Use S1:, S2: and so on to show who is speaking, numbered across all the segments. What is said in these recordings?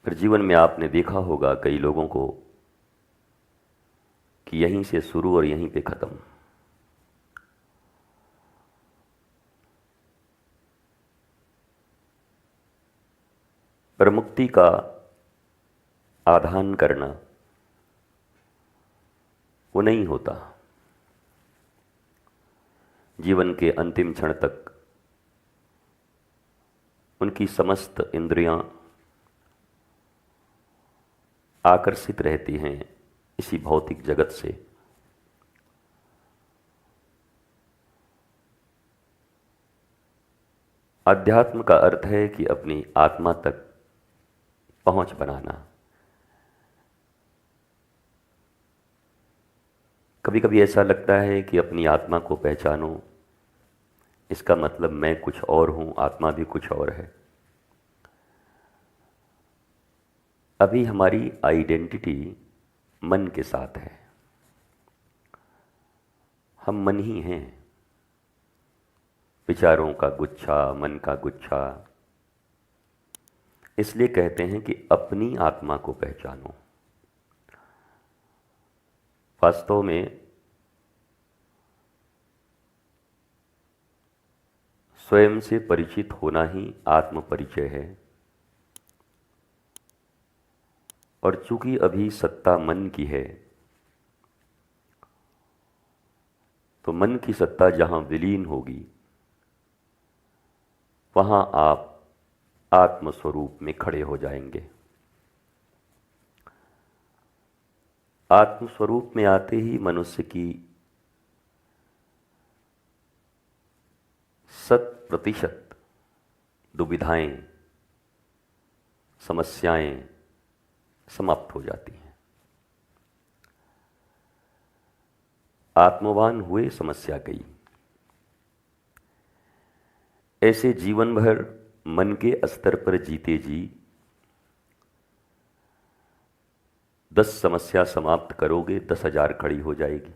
S1: फिर जीवन में आपने देखा होगा कई लोगों को कि यहीं से शुरू और यहीं पे खत्म। पर मुक्ति का आधान करना वो नहीं होता। जीवन के अंतिम क्षण तक उनकी समस्त इंद्रियां आकर्षित रहती हैं इसी भौतिक जगत से। अध्यात्म का अर्थ है कि अपनी आत्मा तक पहुंच बनाना। कभी कभी ऐसा लगता है कि अपनी आत्मा को पहचानो, इसका मतलब मैं कुछ और हूं, आत्मा भी कुछ और है। अभी हमारी आइडेंटिटी मन के साथ है। हम मन ही हैं, विचारों का गुच्छा, मन का गुच्छा। इसलिए कहते हैं कि अपनी आत्मा को पहचानो। वास्तव में स्वयं से परिचित होना ही आत्म परिचय है। और चूंकि अभी सत्ता मन की है, तो मन की सत्ता जहां विलीन होगी वहां आप आत्मस्वरूप में खड़े हो जाएंगे। आत्मस्वरूप में आते ही मनुष्य की 100% दुविधाएं, समस्याएं समाप्त हो जाती हैं। आत्मवान हुए, समस्या गई। ऐसे जीवन भर मन के स्तर पर जीते जी 10 समस्या समाप्त करोगे, 10,000 खड़ी हो जाएगी।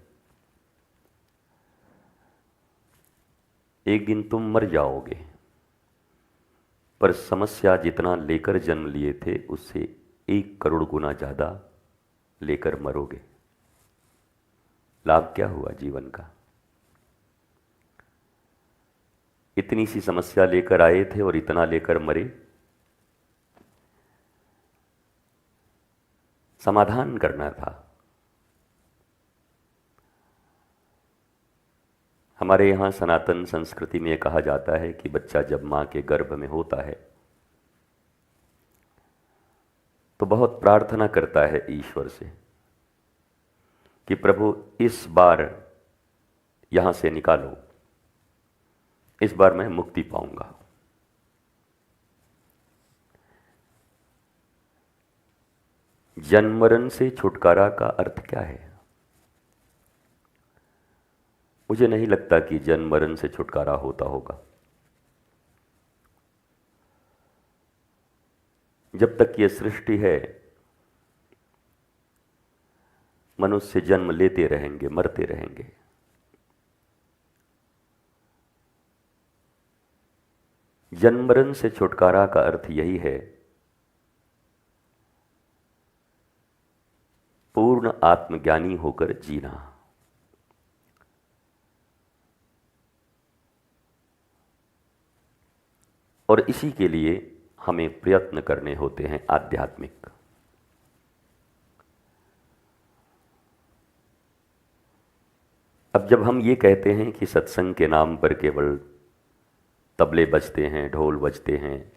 S1: एक दिन तुम मर जाओगे, पर समस्या जितना लेकर जन्म लिए थे उससे 1 करोड़ गुना ज़्यादा लेकर मरोगे। लाभ क्या हुआ जीवन का? इतनी सी समस्या लेकर आए थे और इतना लेकर मरे। समाधान करना था। हमारे यहाँ सनातन संस्कृति में कहा जाता है कि बच्चा जब माँ के गर्भ में होता है तो बहुत प्रार्थना करता है ईश्वर से कि प्रभु इस बार यहाँ से निकालो, इस बार मैं मुक्ति पाऊंगा। जन्म मरण से छुटकारा का अर्थ क्या है? मुझे नहीं लगता कि जन्म मरण से छुटकारा होता होगा। जब तक ये सृष्टि है मनुष्य जन्म लेते रहेंगे, मरते रहेंगे। जन्म मरण से छुटकारा का अर्थ यही है, पूर्ण आत्मज्ञानी होकर जीना। और इसी के लिए हमें प्रयत्न करने होते हैं आध्यात्मिक। अब जब हम ये कहते हैं कि सत्संग के नाम पर केवल तबले बजते हैं, ढोल बजते हैं,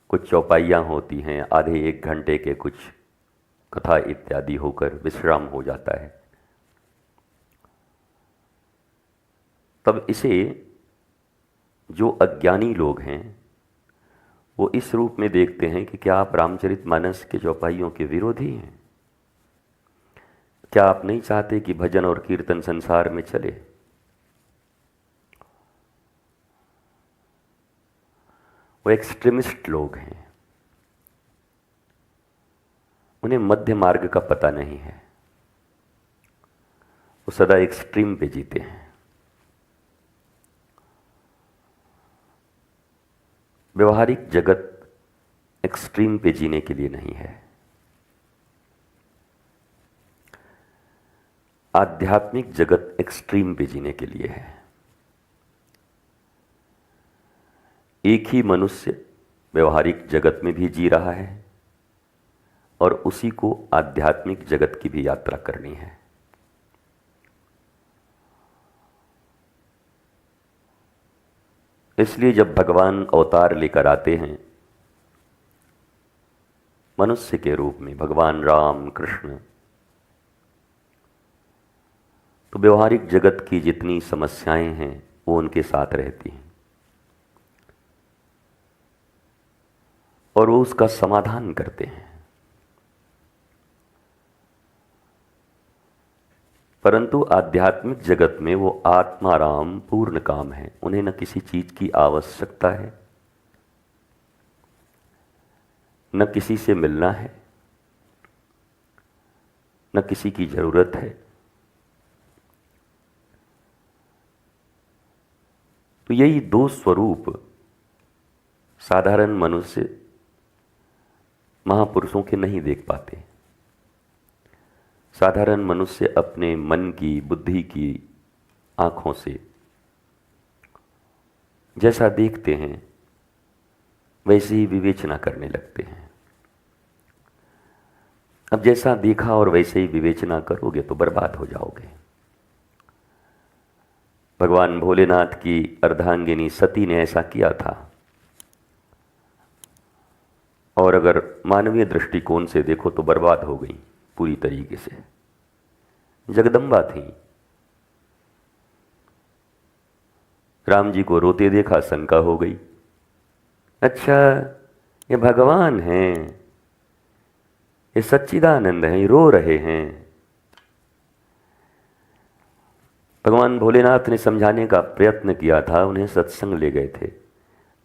S1: कुछ चौपाइयाँ होती हैं, आधे 1 घंटे के कुछ कथा इत्यादि होकर विश्राम हो जाता है, तब इसे जो अज्ञानी लोग हैं वो इस रूप में देखते हैं कि क्या आप रामचरितमानस के चौपाइयों के विरोधी हैं? क्या आप नहीं चाहते कि भजन और कीर्तन संसार में चले? वो एक्सट्रीमिस्ट लोग हैं, उन्हें मध्य मार्ग का पता नहीं है, वो सदा एक्सट्रीम पे जीते हैं। व्यवहारिक जगत एक्सट्रीम पे जीने के लिए नहीं है। आध्यात्मिक जगत एक्सट्रीम पे जीने के लिए है। एक ही मनुष्य व्यवहारिक जगत में भी जी रहा है और उसी को आध्यात्मिक जगत की भी यात्रा करनी है। इसलिए जब भगवान अवतार लेकर आते हैं मनुष्य के रूप में, भगवान राम कृष्ण, तो व्यवहारिक जगत की जितनी समस्याएं हैं वो उनके साथ रहती हैं और वो उसका समाधान करते हैं। परंतु आध्यात्मिक जगत में वो आत्माराम पूर्ण काम है। उन्हें न किसी चीज की आवश्यकता है, न किसी से मिलना है, न किसी की जरूरत है। तो यही दो स्वरूप साधारण मनुष्य महापुरुषों के नहीं देख पाते। साधारण मनुष्य अपने मन की, बुद्धि की आंखों से जैसा देखते हैं वैसे ही विवेचना करने लगते हैं। अब जैसा देखा और वैसे ही विवेचना करोगे तो बर्बाद हो जाओगे। भगवान भोलेनाथ की अर्धांगिनी सती ने ऐसा किया था, और अगर मानवीय दृष्टिकोण से देखो तो बर्बाद हो गई पूरी तरीके से। जगदम्बा थी, राम जी को रोते देखा, शंका हो गई, अच्छा ये भगवान हैं, ये सच्चिदानंद हैं, ये रो रहे हैं। भगवान भोलेनाथ ने समझाने का प्रयत्न किया था, उन्हें सत्संग ले गए थे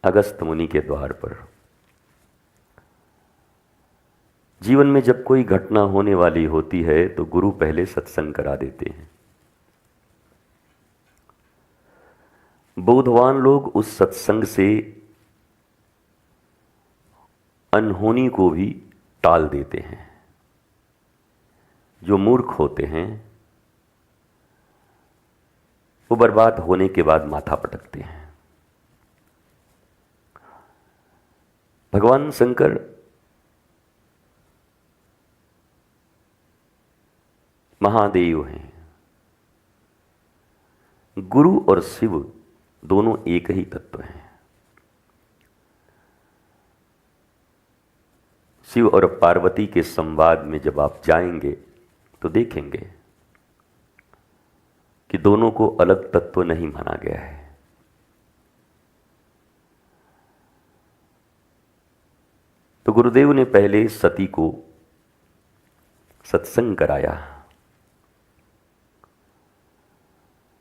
S1: अगस्त मुनि के द्वार पर। जीवन में जब कोई घटना होने वाली होती है तो गुरु पहले सत्संग करा देते हैं। बोधवान लोग उस सत्संग से अनहोनी को भी टाल देते हैं। जो मूर्ख होते हैं वो बर्बाद होने के बाद माथा पटकते हैं। भगवान शंकर महादेव हैं। गुरु और शिव दोनों एक ही तत्व हैं। शिव और पार्वती के संवाद में जब आप जाएंगे तो देखेंगे कि दोनों को अलग तत्व नहीं माना गया है। तो गुरुदेव ने पहले सती को सत्संग कराया,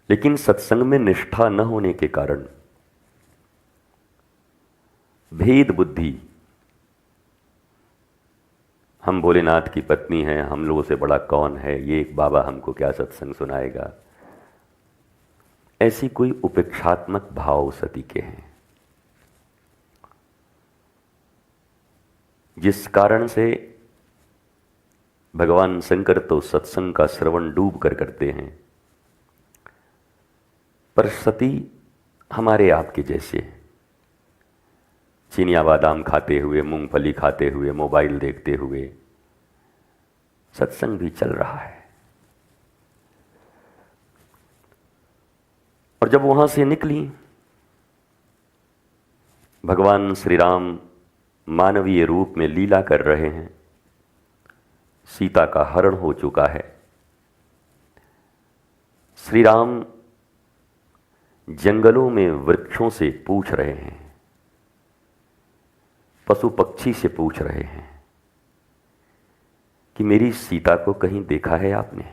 S1: लेकिन सत्संग में निष्ठा न होने के कारण भेद बुद्धि, हम भोलेनाथ की पत्नी हैं, हम लोगों से बड़ा कौन है, ये एक बाबा हमको क्या सत्संग सुनाएगा, ऐसी कोई उपेक्षात्मक भाव सती के हैं, जिस कारण से भगवान शंकर तो सत्संग का श्रवण डूब कर करते हैं, पर सती हमारे आपके जैसे चिनिया बादाम खाते हुए, मूंगफली खाते हुए, मोबाइल देखते हुए सत्संग भी चल रहा है। और जब वहां से निकली, भगवान श्री राम मानवीय रूप में लीला कर रहे हैं, सीता का हरण हो चुका है। श्री राम जंगलों में वृक्षों से पूछ रहे हैं, पशु पक्षी से पूछ रहे हैं कि मेरी सीता को कहीं देखा है आपने?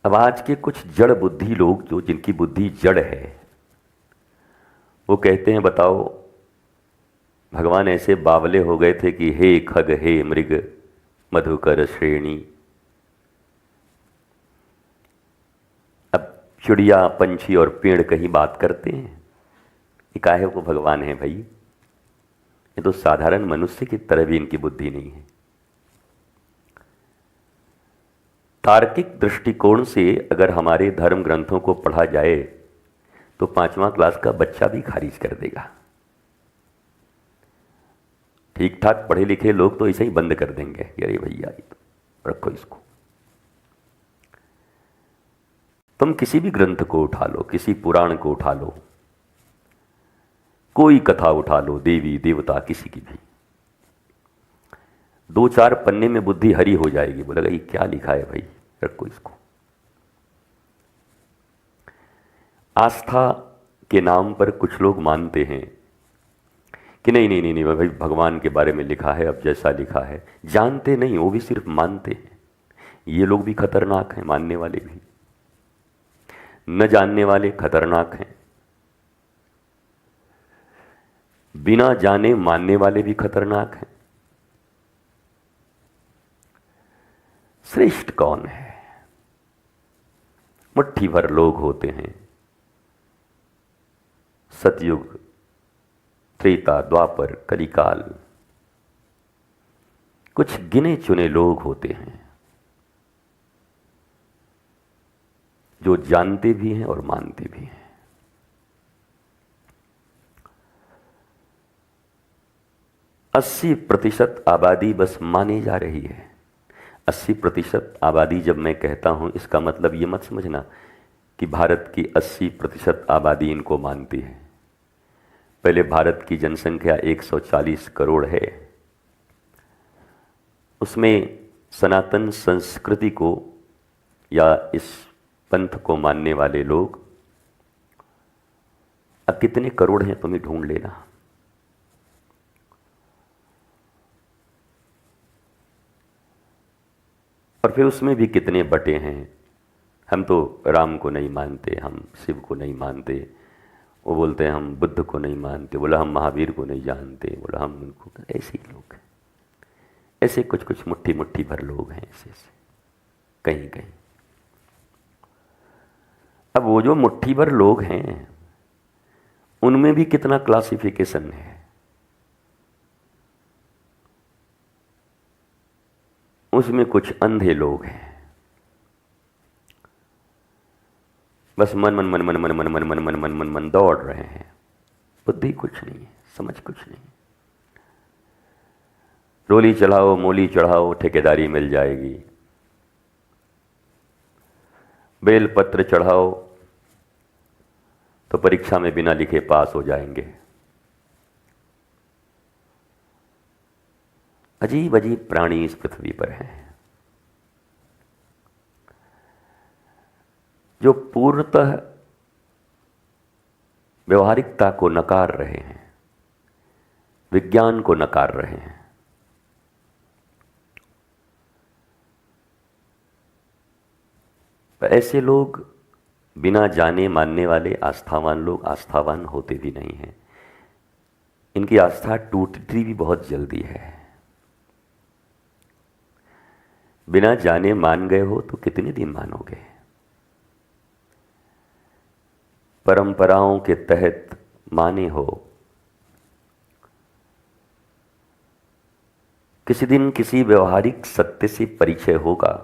S1: अब आज के कुछ जड़ बुद्धि लोग, जो जिनकी बुद्धि जड़ है, वो कहते हैं बताओ भगवान ऐसे बावले हो गए थे कि हे खग हे मृग मधुकर श्रेणी। अब चिड़िया पंछी और पेड़ कहीं बात करते हैं? ये काहे को भगवान है भाई? ये तो साधारण मनुष्य की तरह भी इनकी बुद्धि नहीं है। तार्किक दृष्टिकोण से अगर हमारे धर्म ग्रंथों को पढ़ा जाए तो 5वां क्लास का बच्चा भी खारिज कर देगा। ठीक ठाक पढ़े लिखे लोग तो ऐसे ही बंद कर देंगे कि अरे भैया ये तो रखो इसको। तुम किसी भी ग्रंथ को उठा लो, किसी पुराण को उठा लो, कोई कथा उठा लो, देवी देवता किसी की भी, 2-4 पन्ने में बुद्धि हरी हो जाएगी। बोलेगा ये क्या लिखा है भाई, रखो इसको। आस्था के नाम पर कुछ लोग मानते हैं कि नहीं नहीं नहीं नहीं भाई भगवान के बारे में लिखा है, अब जैसा लिखा है। जानते नहीं, वो भी सिर्फ मानते हैं। ये लोग भी खतरनाक हैं, मानने वाले भी। न जानने वाले खतरनाक हैं, बिना जाने मानने वाले भी खतरनाक हैं। श्रेष्ठ कौन है? मुट्ठी भर लोग होते हैं। सतयुग, त्रेता, द्वापर, कलिकाल, कुछ गिने चुने लोग होते हैं जो जानते भी हैं और मानते भी हैं। अस्सी 80% आबादी बस मानी जा रही है। 80% आबादी जब मैं कहता हूं, इसका मतलब ये मत समझना कि भारत की 80% आबादी इनको मानती है। पहले भारत की जनसंख्या 140 करोड़ है। उसमें सनातन संस्कृति को या इस पंथ को मानने वाले लोग अब कितने करोड़ हैं तुम्हें ढूंढ लेना। और फिर उसमें भी कितने बटे हैं। हम तो राम को नहीं मानते, हम शिव को नहीं मानते, वो बोलते हैं हम बुद्ध को नहीं मानते, बोला हम महावीर को नहीं जानते, बोला हम उनको। ऐसे ही लोग हैं, ऐसे कुछ कुछ मुट्ठी मुट्ठी भर लोग हैं ऐसे ऐसे कहीं कहीं। अब वो जो मुट्ठी भर लोग हैं उनमें भी कितना क्लासिफिकेशन है। उसमें कुछ अंधे लोग हैं, बस मन मन मन मन मन मन मन मन मन मन मन मन दौड़ रहे हैं। बुद्धि कुछ नहीं है, समझ कुछ नहीं। रोली चढ़ाओ, मोली चढ़ाओ, ठेकेदारी मिल जाएगी। बेल पत्र चढ़ाओ तो परीक्षा में बिना लिखे पास हो जाएंगे। अजीब अजीब प्राणी इस पृथ्वी पर हैं जो पूर्णतः व्यवहारिकता को नकार रहे हैं, विज्ञान को नकार रहे हैं। ऐसे लोग बिना जाने मानने वाले आस्थावान लोग आस्थावान होते भी नहीं हैं। इनकी आस्था टूटती भी बहुत जल्दी है। बिना जाने मान गए हो तो कितने दिन मानोगे? परंपराओं के तहत माने हो, किसी दिन किसी व्यवहारिक सत्य से परिचय होगा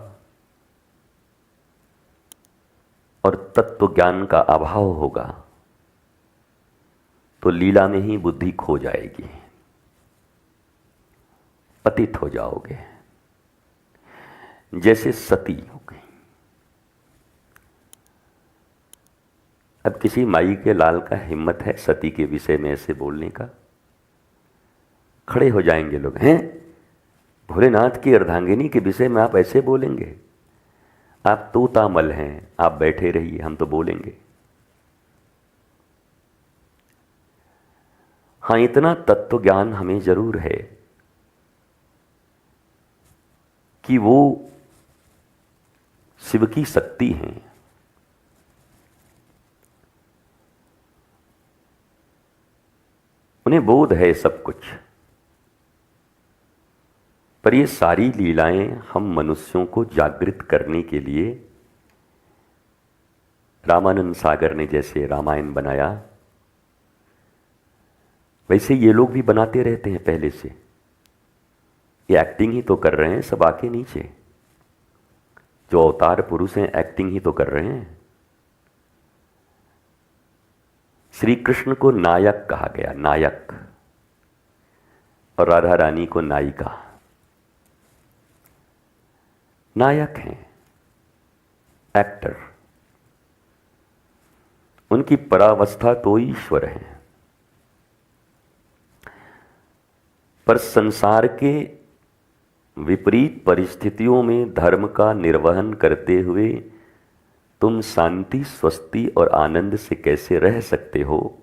S1: और तत्व ज्ञान का अभाव होगा तो लीला में ही बुद्धि खो जाएगी, पतित हो जाओगे, जैसे सती हो गई। अब किसी माई के लाल का हिम्मत है सती के विषय में ऐसे बोलने का? खड़े हो जाएंगे लोग, हैं भोलेनाथ की अर्धांगिनी के विषय में आप ऐसे बोलेंगे? आप तूतामल हैं, आप बैठे रहिए, हम तो बोलेंगे। हाँ, इतना तत्व ज्ञान हमें जरूर है कि वो शिव की शक्ति हैं। उन्हें बोध है सब कुछ, पर ये सारी लीलाएं हम मनुष्यों को जागृत करने के लिए रामानंद सागर ने जैसे रामायण बनाया, वैसे ये लोग भी बनाते रहते हैं पहले से, ये एक्टिंग ही तो कर रहे हैं सब आके नीचे, जो अवतार पुरुष हैं एक्टिंग ही तो कर रहे हैं। श्री कृष्ण को नायक कहा गया, नायक, और राधा रानी को नायिका। नायक हैं, एक्टर, उनकी परावस्था तो ईश्वर है। पर संसार के विपरीत परिस्थितियों में धर्म का निर्वहन करते हुए तुम शांति, स्वस्ति और आनंद से कैसे रह सकते हो,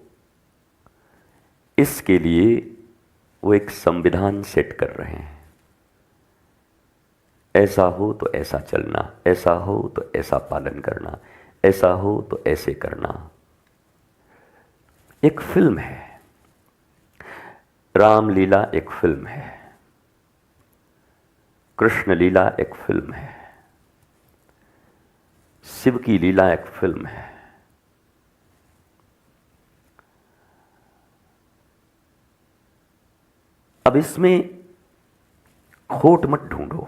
S1: इसके लिए वो एक संविधान सेट कर रहे हैं। ऐसा हो तो ऐसा चलना, ऐसा हो तो ऐसा पालन करना, ऐसा हो तो ऐसे करना। एक फिल्म है, रामलीला एक फिल्म है, कृष्ण लीला एक फिल्म है, शिव की लीला एक फिल्म है। अब इसमें खोट मत ढूंढो।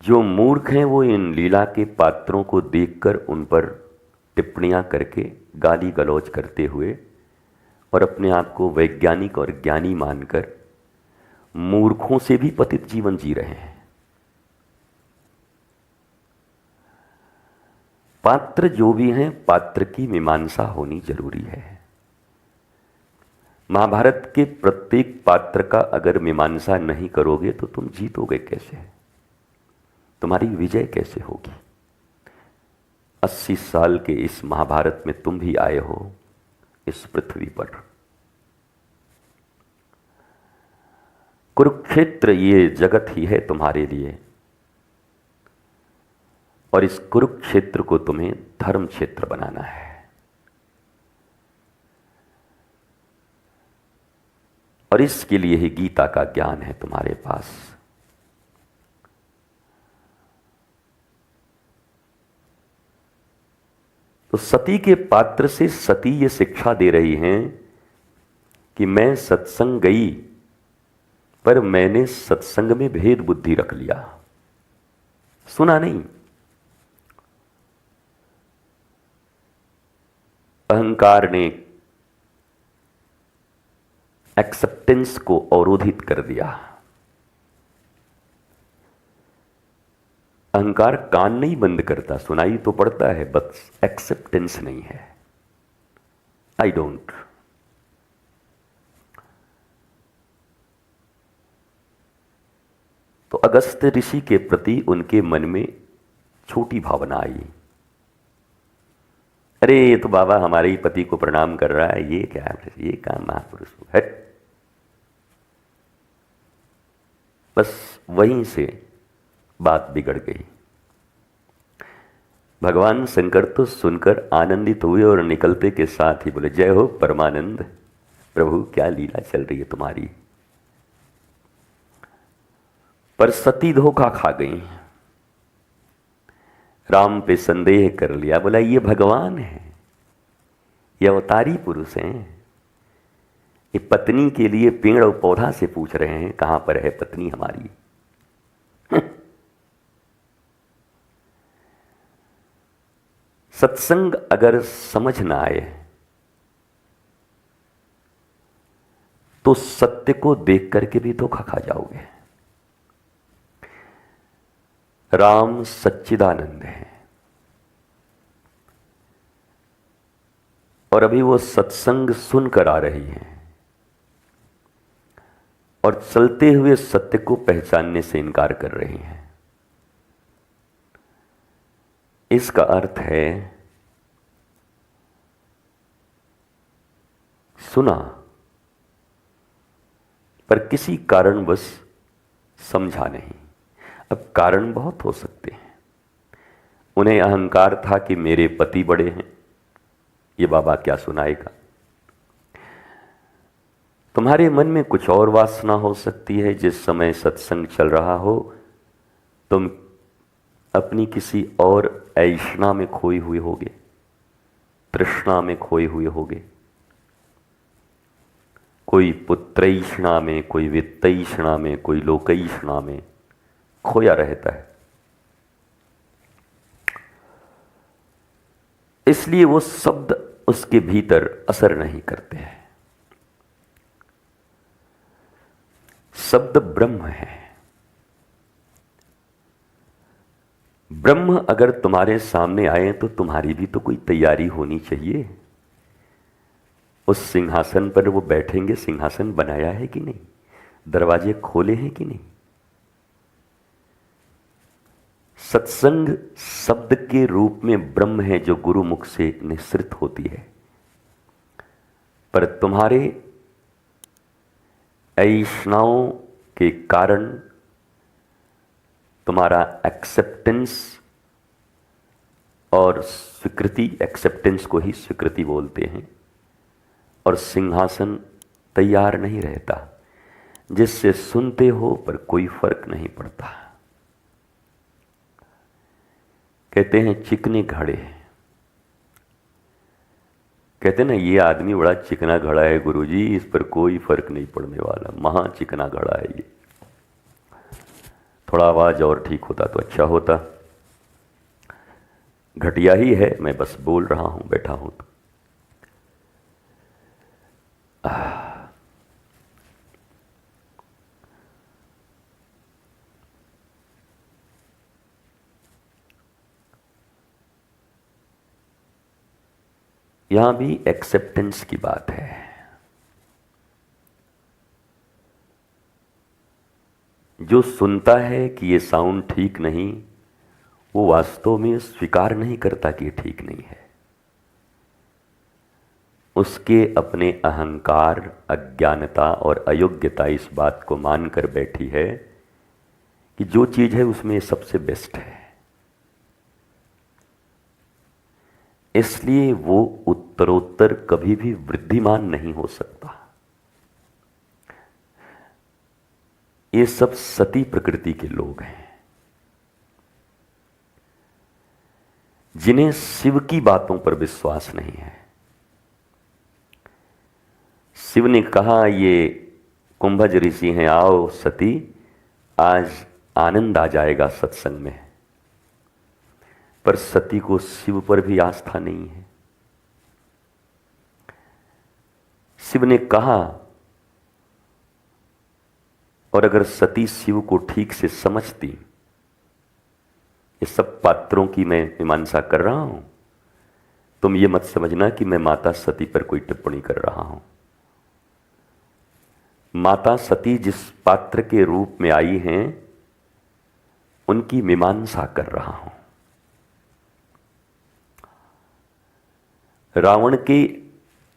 S1: जो मूर्ख हैं वो इन लीला के पात्रों को देखकर उन पर टिप्पणियां करके गाली गलौज करते हुए और अपने आप को वैज्ञानिक और ज्ञानी मानकर मूर्खों से भी पतित जीवन जी रहे हैं। पात्र जो भी हैं, पात्र की मीमांसा होनी जरूरी है। महाभारत के प्रत्येक पात्र का अगर मीमांसा नहीं करोगे तो तुम जीतोगे कैसे, तुम्हारी विजय कैसे होगी। 80 साल के इस महाभारत में तुम भी आए हो इस पृथ्वी पर। कुरुक्षेत्र ये जगत ही है तुम्हारे लिए, और इस कुरुक्षेत्र को तुम्हें धर्म क्षेत्र बनाना है। और इसके लिए ही गीता का ज्ञान है तुम्हारे पास। तो सती के पात्र से सती ये शिक्षा दे रही हैं कि मैं सत्संग गई पर मैंने सत्संग में भेद बुद्धि रख लिया, सुना नहीं। अहंकार ने एक्सेप्टेंस को अवरोधित कर दिया। अहंकार कान नहीं बंद करता, सुनाई तो पड़ता है, बस एक्सेप्टेंस नहीं है। I don't. तो अगस्त ऋषि के प्रति उनके मन में छोटी भावना आई। अरे ये तो बाबा हमारे ही पति को प्रणाम कर रहा है, ये क्या है, ये काम महापुरुष है। बस वहीं से बात बिगड़ गई। भगवान शंकर तो सुनकर आनंदित हुए और निकलते के साथ ही बोले, जय हो परमानंद प्रभु, क्या लीला चल रही है तुम्हारी। पर सती धोखा खा गई, राम पे संदेह कर लिया, बोला ये भगवान है, ये अवतारी पुरुष हैं, ये पत्नी के लिए पेड़ और पौधा से पूछ रहे हैं कहां पर है पत्नी हमारी। सत्संग अगर समझ ना आए तो सत्य को देख करके भी धोखा खा जाओगे। राम सच्चिदानंद है और अभी वो सत्संग सुनकर आ रही हैं और चलते हुए सत्य को पहचानने से इनकार कर रही हैं। इसका अर्थ है सुना पर किसी कारणवश समझा नहीं। अब कारण बहुत हो सकते हैं। उन्हें अहंकार था कि मेरे पति बड़े हैं, ये बाबा क्या सुनाएगा। तुम्हारे मन में कुछ और वासना हो सकती है। जिस समय सत्संग चल रहा हो तुम अपनी किसी और ऐषणा में खोए हुए होगे, तृष्णा में खोए हुए होगे, कोई पुत्रैषणा में, कोई वित्तैषणा में, कोई लोकैषणा में खोया रहता है। इसलिए वो शब्द उसके भीतर असर नहीं करते हैं। शब्द ब्रह्म है। ब्रह्म अगर तुम्हारे सामने आए तो तुम्हारी भी तो कोई तैयारी होनी चाहिए। उस सिंहासन पर वो बैठेंगे, सिंहासन बनाया है कि नहीं, दरवाजे खोले हैं कि नहीं। सत्संग शब्द के रूप में ब्रह्म है जो गुरु मुख से निःसृत होती है, पर तुम्हारे ऐषणाओं के कारण तुम्हारा एक्सेप्टेंस और स्वीकृति, एक्सेप्टेंस को ही स्वीकृति बोलते हैं, और सिंहासन तैयार नहीं रहता, जिससे सुनते हो पर कोई फर्क नहीं पड़ता। कहते हैं चिकने घड़े, कहते ना ये आदमी बड़ा चिकना घड़ा है गुरुजी, इस पर कोई फर्क नहीं पड़ने वाला, महा चिकना घड़ा है ये। थोड़ा आवाज और ठीक होता तो अच्छा होता। घटिया ही है, मैं बस बोल रहा हूं, बैठा हूं तो। यहां भी एक्सेप्टेंस की बात है। जो सुनता है कि ये साउंड ठीक नहीं, वो वास्तव में स्वीकार नहीं करता कि ये ठीक नहीं है। उसके अपने अहंकार, अज्ञानता और अयोग्यता इस बात को मानकर बैठी है कि जो चीज है उसमें सबसे बेस्ट है। इसलिए वो उत्तरोत्तर कभी भी वृद्धिमान नहीं हो सकता। ये सब सती प्रकृति के लोग हैं, जिन्हें शिव की बातों पर विश्वास नहीं है। शिव ने कहा ये कुंभज ऋषि हैं, आओ सती, आज आनंद आ जाएगा सत्संग में। पर सती को शिव पर भी आस्था नहीं है। शिव ने कहा, और अगर सती शिव को ठीक से समझती, ये सब पात्रों की मैं मीमांसा कर रहा हूं, तुम ये मत समझना कि मैं माता सती पर कोई टिप्पणी कर रहा हूं। माता सती जिस पात्र के रूप में आई हैं, उनकी मीमांसा कर रहा हूं। रावण के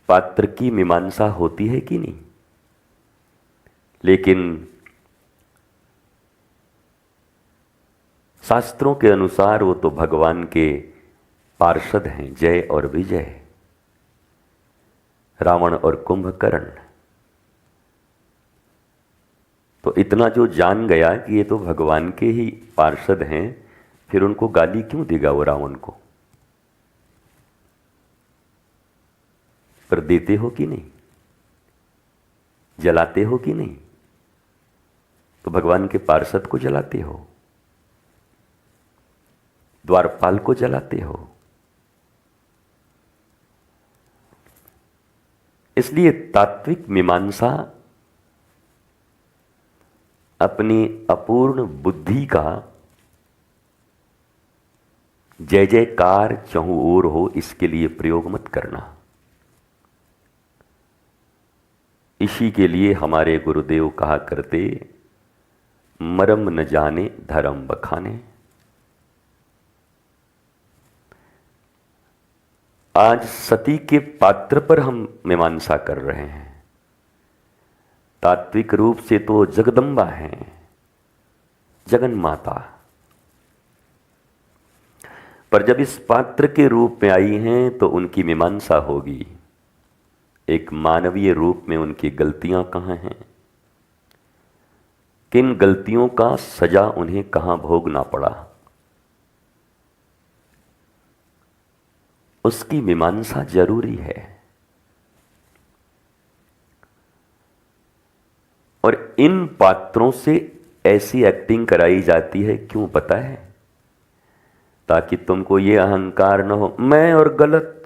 S1: पात्र की मीमांसा होती है कि नहीं, लेकिन शास्त्रों के अनुसार वो तो भगवान के पार्षद हैं, जय और विजय, रावण और कुंभकर्ण। तो इतना जो जान गया कि ये तो भगवान के ही पार्षद हैं, फिर उनको गाली क्यों देगा वो रावण को। पर देते हो कि नहीं, जलाते हो कि नहीं, तो भगवान के पार्षद को जलाते हो, द्वारपाल को जलाते हो। इसलिए तात्विक मीमांसा अपनी अपूर्ण बुद्धि का जय जयकार चहु ओर हो, इसके लिए प्रयोग मत करना। इसी के लिए हमारे गुरुदेव कहा करते, मरम न जाने धर्म बखाने। आज सती के पात्र पर हम मीमांसा कर रहे हैं। तात्विक रूप से तो जगदम्बा हैं, जगन माता, पर जब इस पात्र के रूप में आई हैं तो उनकी मीमांसा होगी। एक मानवीय रूप में उनकी गलतियां कहां हैं, किन गलतियों का सजा उन्हें कहां भोगना पड़ा, उसकी मीमांसा जरूरी है। इन पात्रों से ऐसी एक्टिंग कराई जाती है, क्यों पता है? ताकि तुमको ये अहंकार न हो मैं और गलत,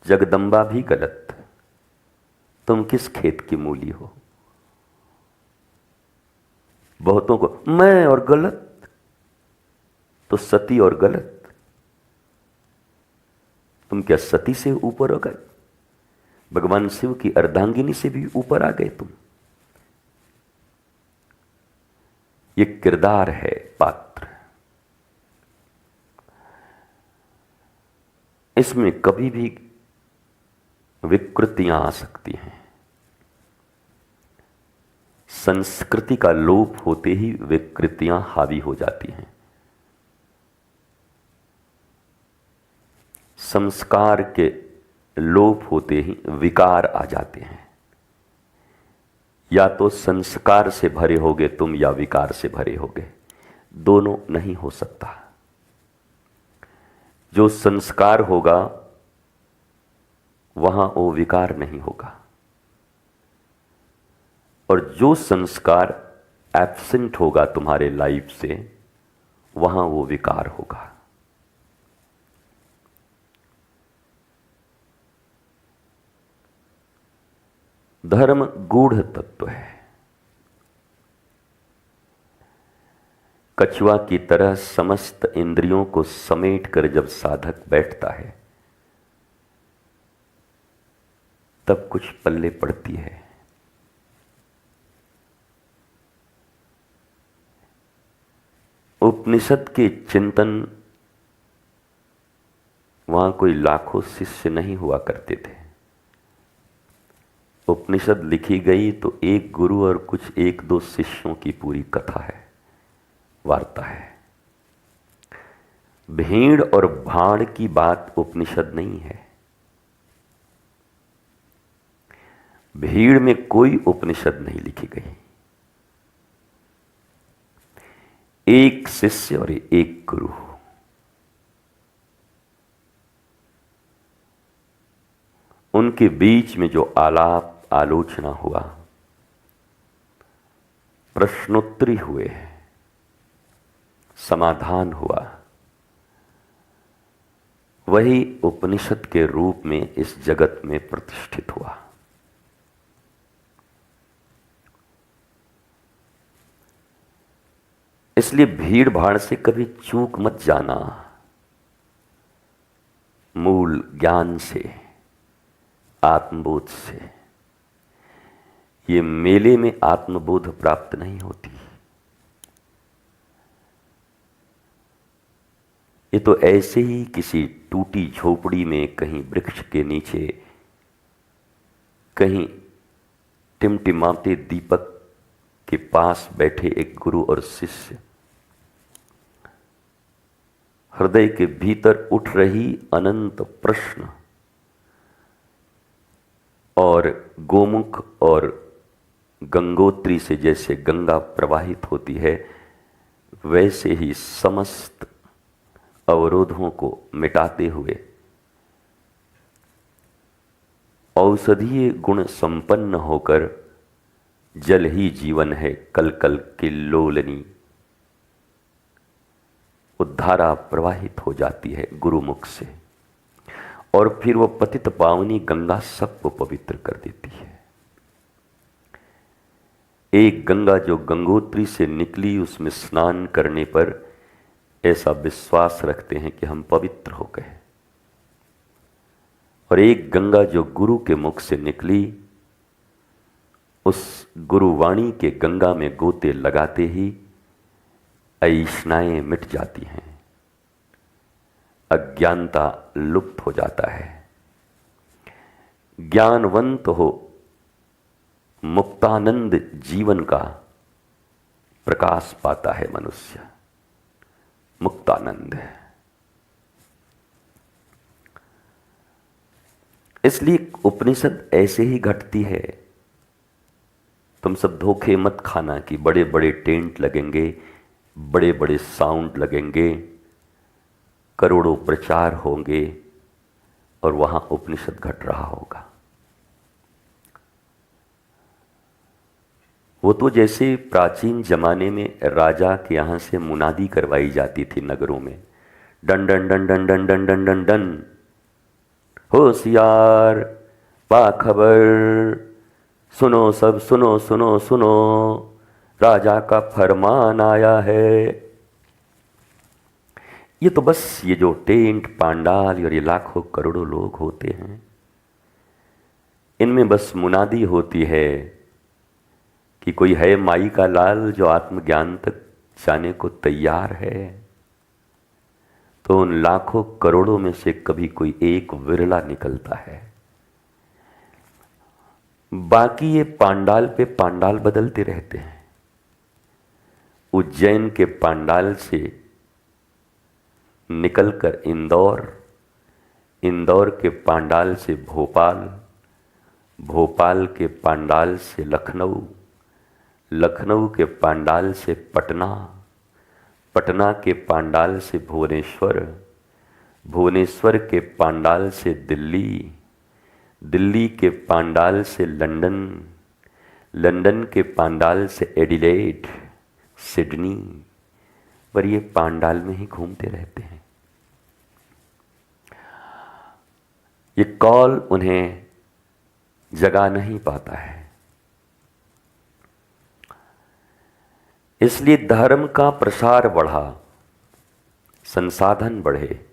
S1: जगदम्बा भी गलत, तुम किस खेत की मूली हो। बहुतों को मैं और गलत, तो सती और गलत, तुम क्या सती से ऊपर हो गए? भगवान शिव की अर्धांगिनी से भी ऊपर आ गए तुम। ये किरदार है, पात्र। इसमें कभी भी विकृतियां आ सकती हैं। संस्कृति का लोप होते ही विकृतियां हावी हो जाती हैं। संस्कार के लोप होते ही विकार आ जाते हैं। या तो संस्कार से भरे होगे तुम या विकार से भरे होगे, दोनों नहीं हो सकता। जो संस्कार होगा वहां वो विकार नहीं होगा, और जो संस्कार एब्सेंट होगा तुम्हारे लाइफ से वहां वो विकार होगा। धर्म गूढ़ तत्व है। कछुआ की तरह समस्त इंद्रियों को समेटकर जब साधक बैठता है तब कुछ पल्ले पड़ती है। उपनिषद के चिंतन, वहां कोई लाखों शिष्य नहीं हुआ करते थे। उपनिषद लिखी गई तो एक गुरु और कुछ एक दो शिष्यों की पूरी कथा है, वार्ता है। भीड़ और भाड़ की बात उपनिषद नहीं है। भीड़ में कोई उपनिषद नहीं लिखी गई। एक शिष्य और एक गुरु, उनके बीच में जो आलाप आलोचना हुआ, प्रश्नोत्तरी हुए, समाधान हुआ, वही उपनिषद के रूप में इस जगत में प्रतिष्ठित हुआ। इसलिए भीड़ भाड़ से कभी चूक मत जाना। मूल ज्ञान से, आत्मबोध से। ये मेले में आत्मबोध प्राप्त नहीं होती। ये तो ऐसे ही किसी टूटी झोपड़ी में, कहीं वृक्ष के नीचे, कहीं टिमटिमाते दीपक के पास बैठे एक गुरु और शिष्य, हृदय के भीतर उठ रही अनंत प्रश्न, और गोमुख और गंगोत्री से जैसे गंगा प्रवाहित होती है, वैसे ही समस्त अवरोधों को मिटाते हुए औषधीय गुण संपन्न होकर, जल ही जीवन है कल कल किल्लोलनी, उद्धारा प्रवाहित हो जाती है गुरुमुख से, और फिर वो पतित पावनी गंगा सबको पवित्र कर देती है। एक गंगा जो गंगोत्री से निकली, उसमें स्नान करने पर ऐसा विश्वास रखते हैं कि हम पवित्र हो गए, और एक गंगा जो गुरु के मुख से निकली, उस गुरुवाणी के गंगा में गोते लगाते ही ऐष्णाएं मिट जाती हैं, अज्ञानता लुप्त हो जाता है। ज्ञानवंत हो, मुक्तानंद जीवन का प्रकाश पाता है मनुष्य, मुक्तानंद है। इसलिए उपनिषद ऐसे ही घटती है। तुम सब धोखे मत खाना कि बड़े बड़े टेंट लगेंगे, बड़े बड़े साउंड लगेंगे, करोड़ों प्रचार होंगे और वहां उपनिषद घट रहा होगा। वो तो जैसे प्राचीन जमाने में राजा के यहाँ से मुनादी करवाई जाती थी नगरों में, done done done done done done done done done, होशियार, बाखबर, सुनो सब सुनो सुनो सुनो, राजा का फरमान आया है। ये तो बस ये जो टेंट पांडाल और ये लाखों करोड़ों लोग होते हैं, इनमें बस मुनादी होती है कि कोई है माई का लाल जो आत्मज्ञान तक जाने को तैयार है। तो उन लाखों करोड़ों में से कभी कोई एक विरला निकलता है। बाकी ये पांडाल पे पांडाल बदलते रहते हैं। उज्जैन के पांडाल से निकलकर इंदौर, इंदौर के पांडाल से भोपाल, भोपाल के पांडाल से लखनऊ, लखनऊ के पांडाल से पटना, पटना के पांडाल से भुवनेश्वर, भुवनेश्वर के पांडाल से दिल्ली, दिल्ली के पांडाल से लंदन, लंदन के पांडाल से एडिलेड, सिडनी। पर ये पांडाल में ही घूमते रहते हैं। ये कॉल उन्हें जगा नहीं पाता है। इसलिए धर्म का प्रसार बढ़ा, संसाधन बढ़े,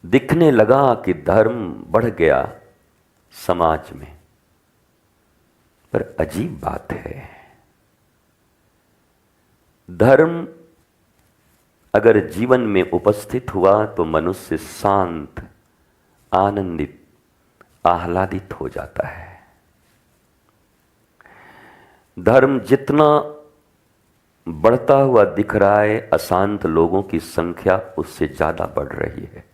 S1: दिखने लगा कि धर्म बढ़ गया समाज में। पर अजीब बात है, धर्म अगर जीवन में उपस्थित हुआ तो मनुष्य शांत, आनंदित, आह्लादित हो जाता है। धर्म जितना बढ़ता हुआ दिख रहा है, अशांत लोगों की संख्या उससे ज्यादा बढ़ रही है।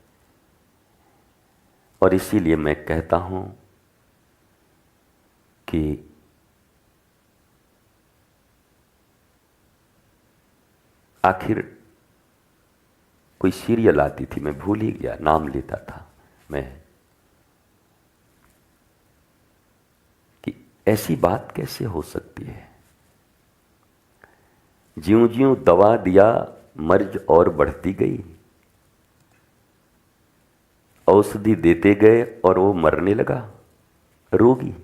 S1: और इसीलिए मैं कहता हूं कि आखिर कोई सीरियल आती थी, मैं भूल ही गया, नाम लेता था मैं, कि ऐसी बात कैसे हो सकती है। ज्यों ज्यों दवा दिया मर्ज और बढ़ती गई, औषधि देते गए और वो मरने लगा रोगी।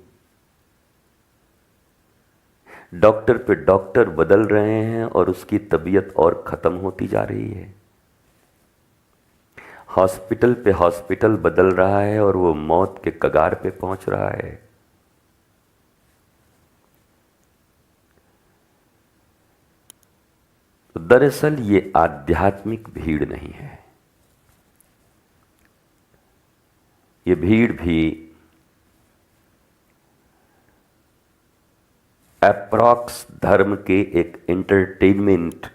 S1: डॉक्टर पे डॉक्टर बदल रहे हैं और उसकी तबीयत और खत्म होती जा रही है। हॉस्पिटल पे हॉस्पिटल बदल रहा है और वो मौत के कगार पे पहुंच रहा है। तो दरअसल ये आध्यात्मिक भीड़ नहीं है, ये भीड़ भी अप्रॉक्स धर्म के एक एंटरटेनमेंट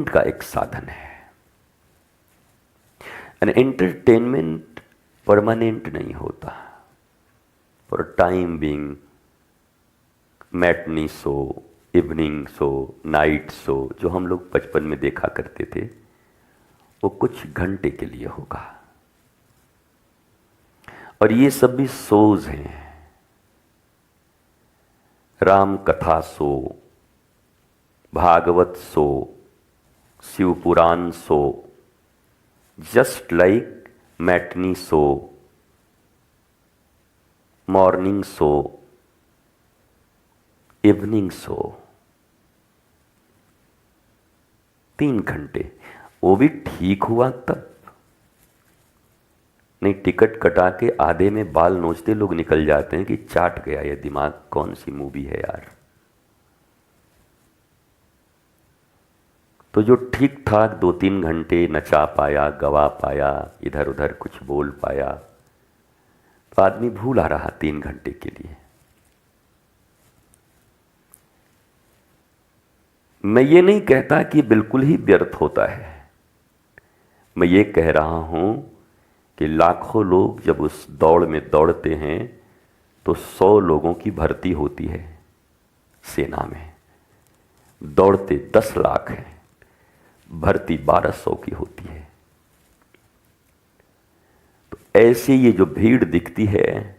S1: का एक साधन है। एंटरटेनमेंट परमानेंट नहीं होता। For time being, matinee show, evening show, night show जो हम लोग बचपन में देखा करते थे, वो कुछ घंटे के लिए होगा। और ये सब भी शोज हैं। Ram Katha show, Bhagwat show, Shiv Puran show, just like matinee show, morning show, evening show, 3 घंटे। वो भी ठीक हुआ तब नहीं, टिकट कटा के आधे में बाल नोचते लोग निकल जाते हैं कि चाट गया ये दिमाग, कौन सी मूवी है यार। तो जो ठीक ठाक 2-3 घंटे नचा पाया, गवा पाया, इधर उधर कुछ बोल पाया, तो आदमी भूला रहा 3 घंटे के लिए। मैं ये नहीं कहता कि बिल्कुल ही व्यर्थ होता है। मैं ये कह रहा हूं कि लाखों लोग जब उस दौड़ में दौड़ते हैं तो 100 लोगों की भर्ती होती है सेना में। दौड़ते 10 लाख हैं, भर्ती 1200 की होती है। ऐसे ये जो भीड़ दिखती है,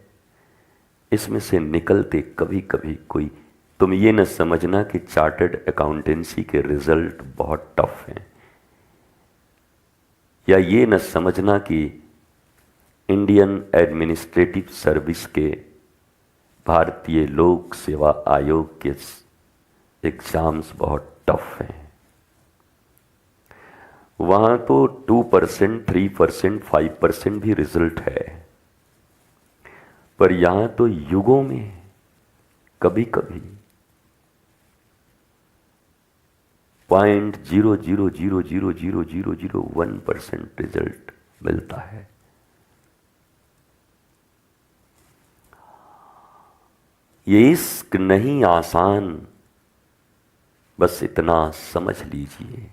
S1: इसमें से निकलते कभी कभी कोई, तुम ये न समझना कि चार्टर्ड अकाउंटेंसी के रिजल्ट बहुत टफ हैं, या ये न समझना कि इंडियन एडमिनिस्ट्रेटिव सर्विस के, भारतीय लोक सेवा आयोग के एग्जाम्स बहुत टफ हैं। वहां तो 2%, 3%, 5% भी रिजल्ट है, पर यहां तो युगों में कभी कभी 0.00000001% रिजल्ट मिलता है। ये इश्क नहीं आसान, बस इतना समझ लीजिए,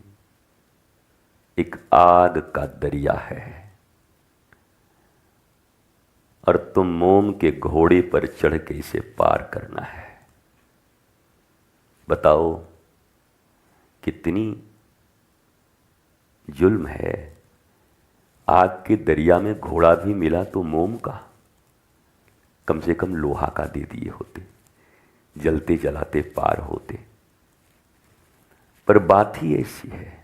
S1: एक आग का दरिया है और तुम मोम के घोड़े पर चढ़ के इसे पार करना है। बताओ कितनी जुल्म है। आग के दरिया में घोड़ा भी मिला तो मोम का, कम से कम लोहा का दे दिए होते, जलते जलाते पार होते। पर बात ही ऐसी है,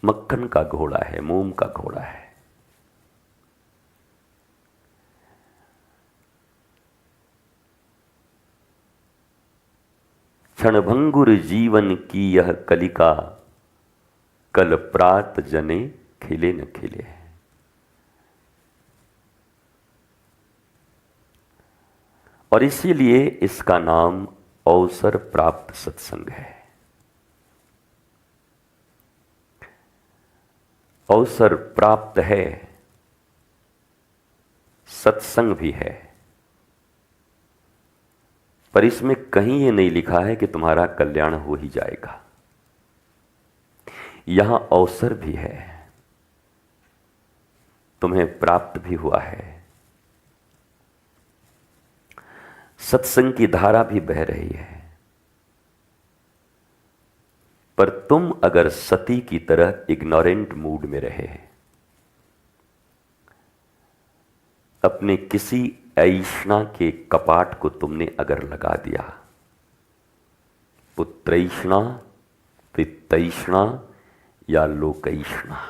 S1: मक्खन का घोड़ा है, मोम का घोड़ा है। क्षणभंगुर जीवन की यह कलिका, कल प्रात जने खिले न खिले। और इसीलिए इसका नाम अवसर प्राप्त सत्संग है। अवसर प्राप्त है, सत्संग भी है, पर इसमें कहीं ये नहीं लिखा है कि तुम्हारा कल्याण हो ही जाएगा। यहां अवसर भी है, तुम्हें प्राप्त भी हुआ है, सत्संग की धारा भी बह रही है। पर तुम अगर सती की तरह इग्नोरेंट मूड में रहे, अपने किसी ऐष्णा के कपाट को तुमने अगर लगा दिया, पुत्रैष्णा, पितैष्णा या लोकैष्णा,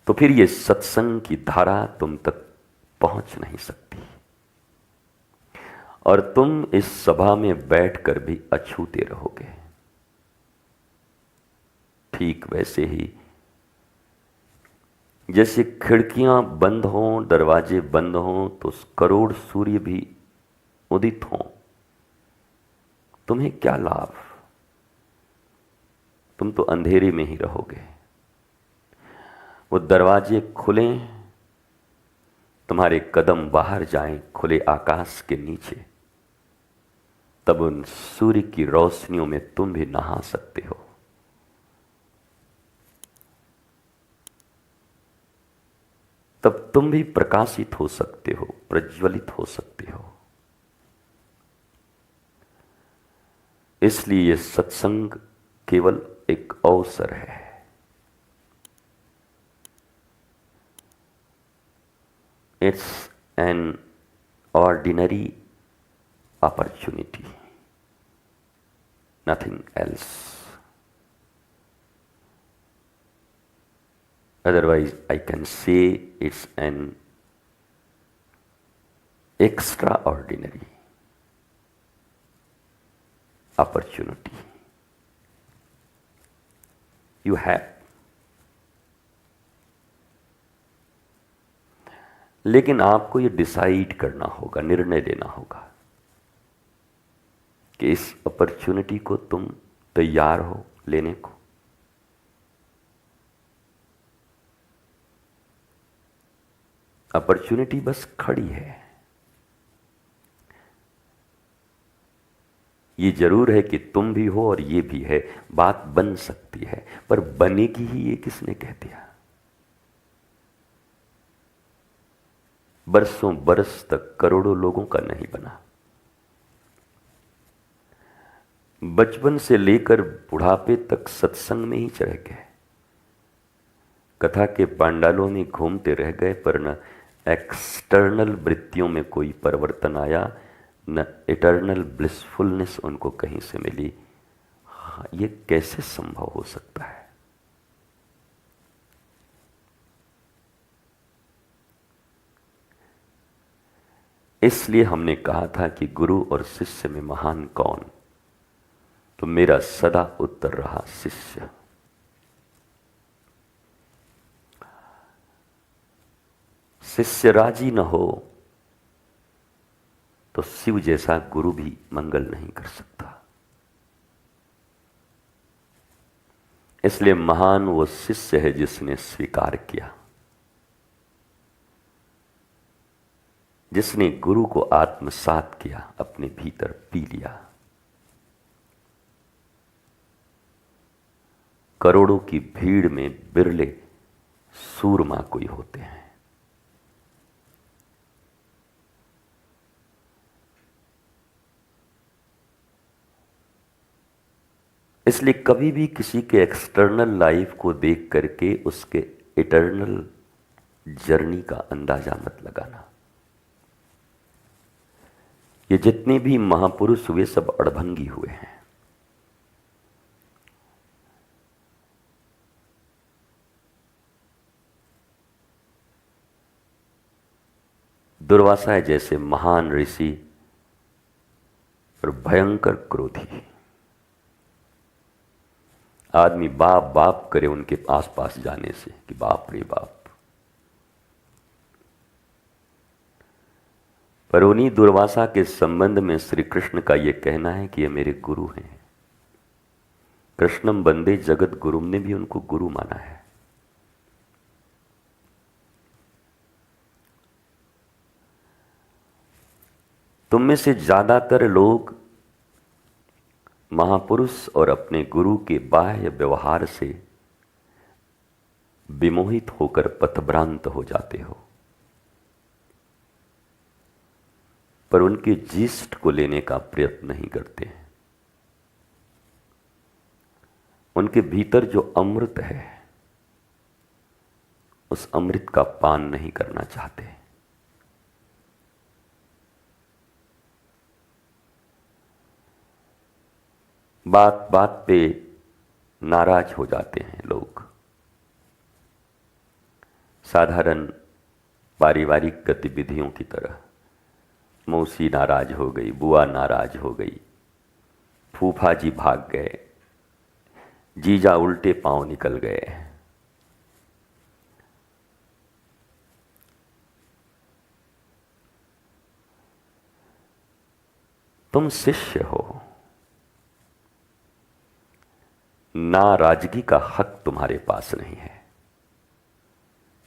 S1: तो फिर ये सत्संग की धारा तुम तक पहुंच नहीं सकती और तुम इस सभा में बैठकर भी अछूते रहोगे। ठीक वैसे ही जैसे खिड़कियां बंद हों, दरवाजे बंद हों तो करोड़ सूर्य भी उदित हों, तुम्हें क्या लाभ? तुम तो अंधेरे में ही रहोगे। वो दरवाजे खुलें, तुम्हारे कदम बाहर जाएं खुले आकाश के नीचे, तब उन सूर्य की रोशनियों में तुम भी नहा सकते हो। तब तुम भी प्रकाशित हो सकते हो, प्रज्वलित हो सकते हो। इसलिए ये सत्संग केवल एक अवसर है। It's an ordinary opportunity, nothing else. Otherwise, I can say it's an extraordinary opportunity. You have. लेकिन आपको ये डिसाइड करना होगा, निर्णय लेना होगा कि इस अपॉर्चुनिटी को तुम तैयार हो लेने को। अपॉर्चुनिटी बस खड़ी है। ये जरूर है कि तुम भी हो और ये भी है, बात बन सकती है, पर बनेगी ही ये किसने कह दिया? बरसों बरस तक करोड़ों लोगों का नहीं बना, बचपन से लेकर बुढ़ापे तक सत्संग में ही चढ़ गए, कथा के पांडालों में घूमते रह गए, पर न एक्सटर्नल वृत्तियों में कोई परिवर्तन आया, न इटर्नल ब्लिसफुलनेस उनको कहीं से मिली। हाँ, ये कैसे संभव हो सकता है? इसलिए हमने कहा था कि गुरु और शिष्य में महान कौन, तो मेरा सदा उत्तर रहा शिष्य। शिष्य राजी न हो तो शिव जैसा गुरु भी मंगल नहीं कर सकता। इसलिए महान वो शिष्य है जिसने स्वीकार किया, जिसने गुरु को आत्मसात किया, अपने भीतर पी लिया। करोड़ों की भीड़ में बिरले सूरमा कोई होते हैं। इसलिए कभी भी किसी के एक्सटर्नल लाइफ को देख करके उसके इटर्नल जर्नी का अंदाजा मत लगाना। ये जितने भी महापुरुष हुए सब अड़भंगी हुए हैं। दुर्वासा जैसे महान ऋषि और भयंकर क्रोधी आदमी बाप बाप करे उनके आसपास जाने से कि बाप रे बाप। पर उन्हीं दुर्वासा के संबंध में श्री कृष्ण का यह कहना है कि ये मेरे गुरु हैं। कृष्णम वंदे जगत गुरुम ने भी उनको गुरु माना है। तुम में से ज्यादातर लोग महापुरुष और अपने गुरु के बाह्य व्यवहार से विमोहित होकर पथभ्रांत हो जाते हो, पर उनके जीस्ट को लेने का प्रयत्न नहीं करते हैं। उनके भीतर जो अमृत है उस अमृत का पान नहीं करना चाहते। बात बात पे नाराज हो जाते हैं लोग। साधारण पारिवारिक गतिविधियों की तरह, मौसी नाराज हो गई, बुआ नाराज हो गई, फूफा जी भाग गए, जीजा उल्टे पांव निकल गए। तुम शिष्य हो, नाराजगी का हक तुम्हारे पास नहीं है।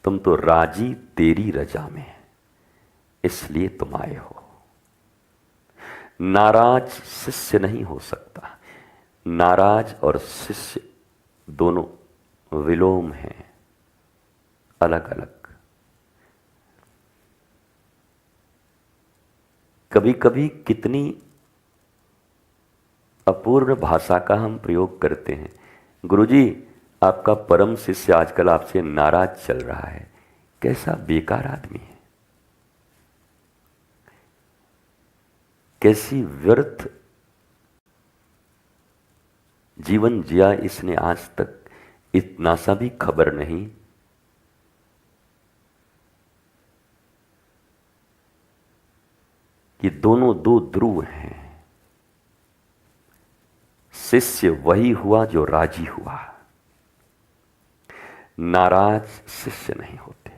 S1: तुम तो राजी तेरी रजा में, इसलिए तुम आए हो। नाराज शिष्य नहीं हो सकता। नाराज और शिष्य दोनों विलोम हैं, अलग अलग। कभी कभी कितनी अपूर्ण भाषा का हम प्रयोग करते हैं। गुरुजी, आपका परम शिष्य आजकल आपसे नाराज चल रहा है। कैसा बेकार आदमी है, कैसी व्यर्थ जीवन जिया इसने आज तक, इतना सा भी खबर नहीं कि दोनों दो ध्रुव हैं। शिष्य वही हुआ जो राजी हुआ, नाराज शिष्य नहीं होते।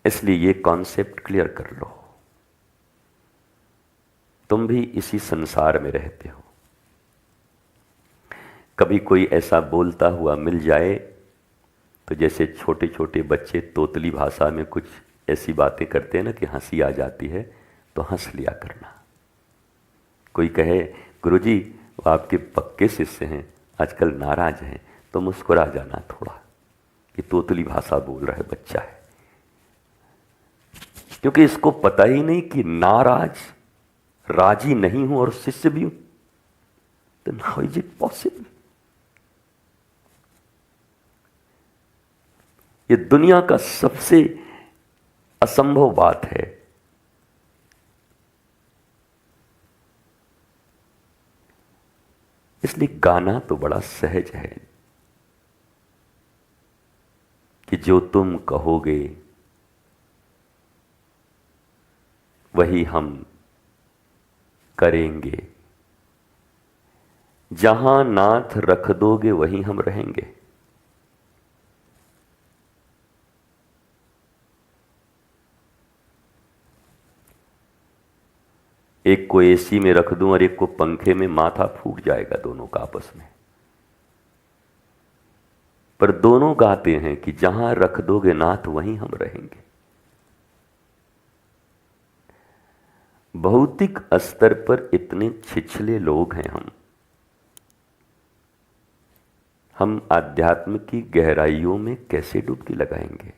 S1: इसलिए ये कॉन्सेप्ट क्लियर कर लो। तुम भी इसी संसार में रहते हो। कभी कोई ऐसा बोलता हुआ मिल जाए तो जैसे छोटे छोटे बच्चे तोतली भाषा में कुछ ऐसी बातें करते हैं ना कि हंसी आ जाती है, तो हंस लिया करना। कोई कहे गुरुजी वो आपके पक्के शिष्य हैं, आजकल नाराज हैं, तो मुस्कुरा जाना थोड़ा कि तोतली भाषा बोल रहा है, बच्चा है। क्योंकि इसको पता ही नहीं कि नाराज राजी नहीं हूं और शिष्य भी हूं, तो हाउ इज इट पॉसिबल? ये दुनिया का सबसे असंभव बात है। इसलिए गाना तो बड़ा सहज है कि जो तुम कहोगे वही हम करेंगे, जहां नाथ रख दोगे वहीं हम रहेंगे। एक को एसी में रख दूं और एक को पंखे में, माथा फूट जाएगा दोनों का आपस में। पर दोनों गाते हैं कि जहां रख दोगे नाथ वहीं हम रहेंगे। भौतिक स्तर पर इतने छिछले लोग हैं हम आध्यात्म की गहराइयों में कैसे डुबकी लगाएंगे?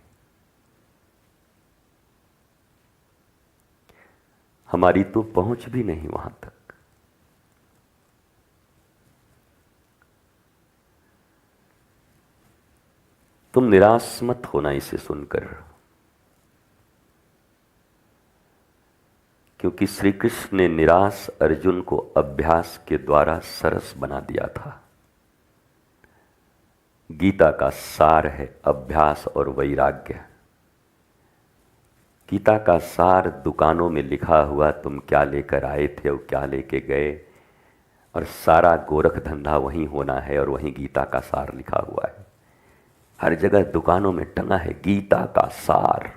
S1: हमारी तो पहुंच भी नहीं वहां तक। तुम निराश मत होना इसे सुनकर, क्योंकि श्री कृष्ण ने निराश अर्जुन को अभ्यास के द्वारा सरस बना दिया था। गीता का सार है अभ्यास और वैराग्य। गीता का सार दुकानों में लिखा हुआ, तुम क्या लेकर आए थे और क्या लेके गए, और सारा गोरख धंधा वहीं होना है और वहीं गीता का सार लिखा हुआ है। हर जगह दुकानों में टंगा है गीता का सार।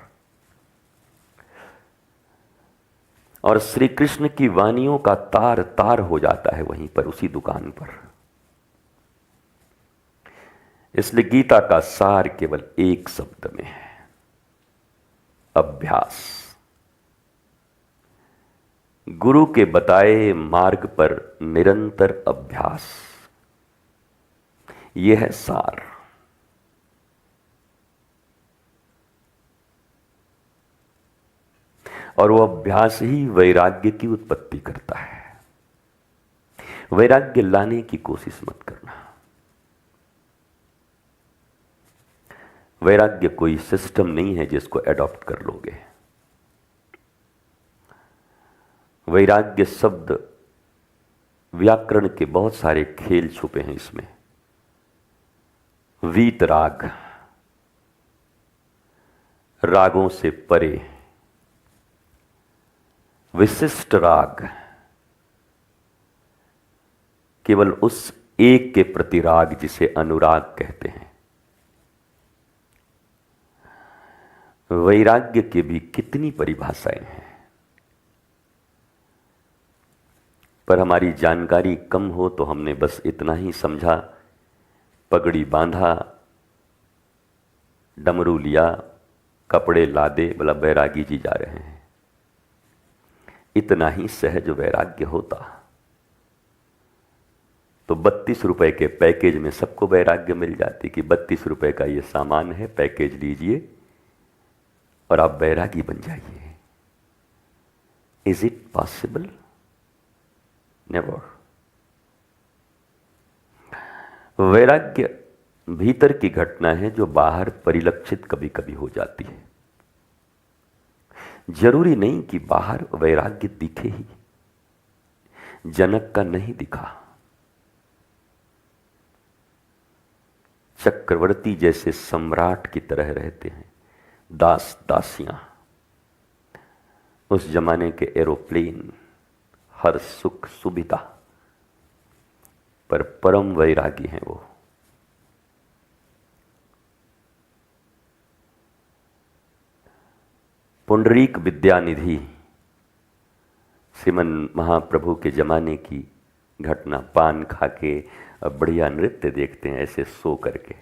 S1: और श्री कृष्ण की वाणियों का तार तार हो जाता है वहीं पर, उसी दुकान पर। इसलिए गीता का सार केवल एक शब्द में है, अभ्यास। गुरु के बताए मार्ग पर निरंतर अभ्यास, यह है सार। और वो अभ्यास ही वैराग्य की उत्पत्ति करता है। वैराग्य लाने की कोशिश मत करना। वैराग्य कोई सिस्टम नहीं है जिसको एडॉप्ट कर लोगे। वैराग्य शब्द व्याकरण के बहुत सारे खेल छुपे हैं इसमें। वीतराग, रागों से परे। विशिष्ट राग, केवल उस एक के प्रति राग जिसे अनुराग कहते हैं। वैराग्य के भी कितनी परिभाषाएं हैं, पर हमारी जानकारी कम हो तो हमने बस इतना ही समझा, पगड़ी बांधा, डमरू लिया, कपड़े लादे, बोला बैरागी जी जा रहे हैं। इतना ही सहज वैराग्य होता तो 32 रुपए के पैकेज में सबको वैराग्य मिल जाती कि 32 रुपए का ये सामान है, पैकेज लीजिए और आप बैरागी बन जाइए। Is it possible? नेवर। वैराग्य भीतर की घटना है जो बाहर परिलक्षित कभी कभी हो जाती है। जरूरी नहीं कि बाहर वैराग्य दिखे ही। जनक का नहीं दिखा। चक्रवर्ती जैसे सम्राट की तरह रहते हैं, दास दासियां, उस जमाने के एरोप्लेन, हर सुख सुविधा, पर परम वैरागी हैं वो। पुंडरीक विद्यानिधि, श्रीमन महाप्रभु के जमाने की घटना। पान खा के बढ़िया नृत्य देखते हैं ऐसे सो करके।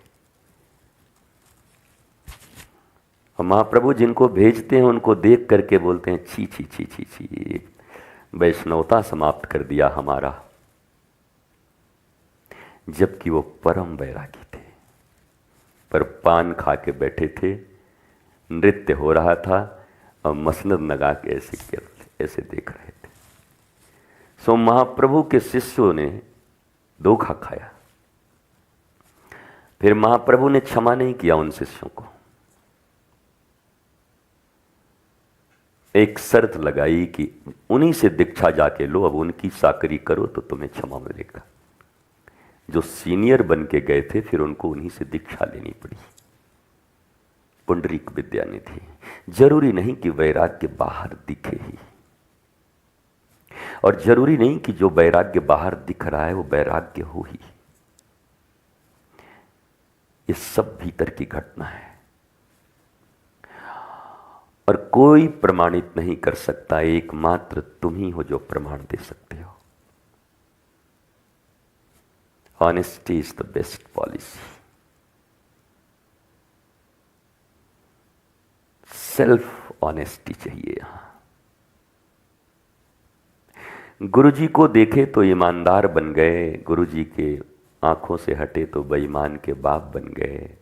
S1: और महाप्रभु जिनको भेजते हैं उनको देख करके बोलते हैं, छी छी छी छी छी, वैष्णवता समाप्त कर दिया हमारा। जबकि वो परम वैरागी थे, पर पान खा के बैठे थे, नृत्य हो रहा था, और मसनद लगा के ऐसे देख रहे थे। सो महाप्रभु के शिष्यों ने धोखा खाया। फिर महाप्रभु ने क्षमा नहीं किया उन शिष्यों को। एक शर्त लगाई कि उन्हीं से दीक्षा जाके लो, अब उनकी चाकरी करो तो तुम्हें क्षमा मिलेगा। जो सीनियर बन के गए थे फिर उनको उन्हीं से दीक्षा लेनी पड़ी। पुंडरीक विद्यानिधि। जरूरी नहीं कि वैराग्य बाहर दिखे ही, और जरूरी नहीं कि जो वैराग्य बाहर दिख रहा है वो वैराग्य हो ही। ये सब भीतर की घटना है और कोई प्रमाणित नहीं कर सकता। एकमात्र तुम ही हो जो प्रमाण दे सकते हो। Honesty is the best policy. Self honesty चाहिए यहां। गुरुजी को देखे तो ईमानदार बन गए, गुरुजी के आंखों से हटे तो बेईमान के बाप बन गए।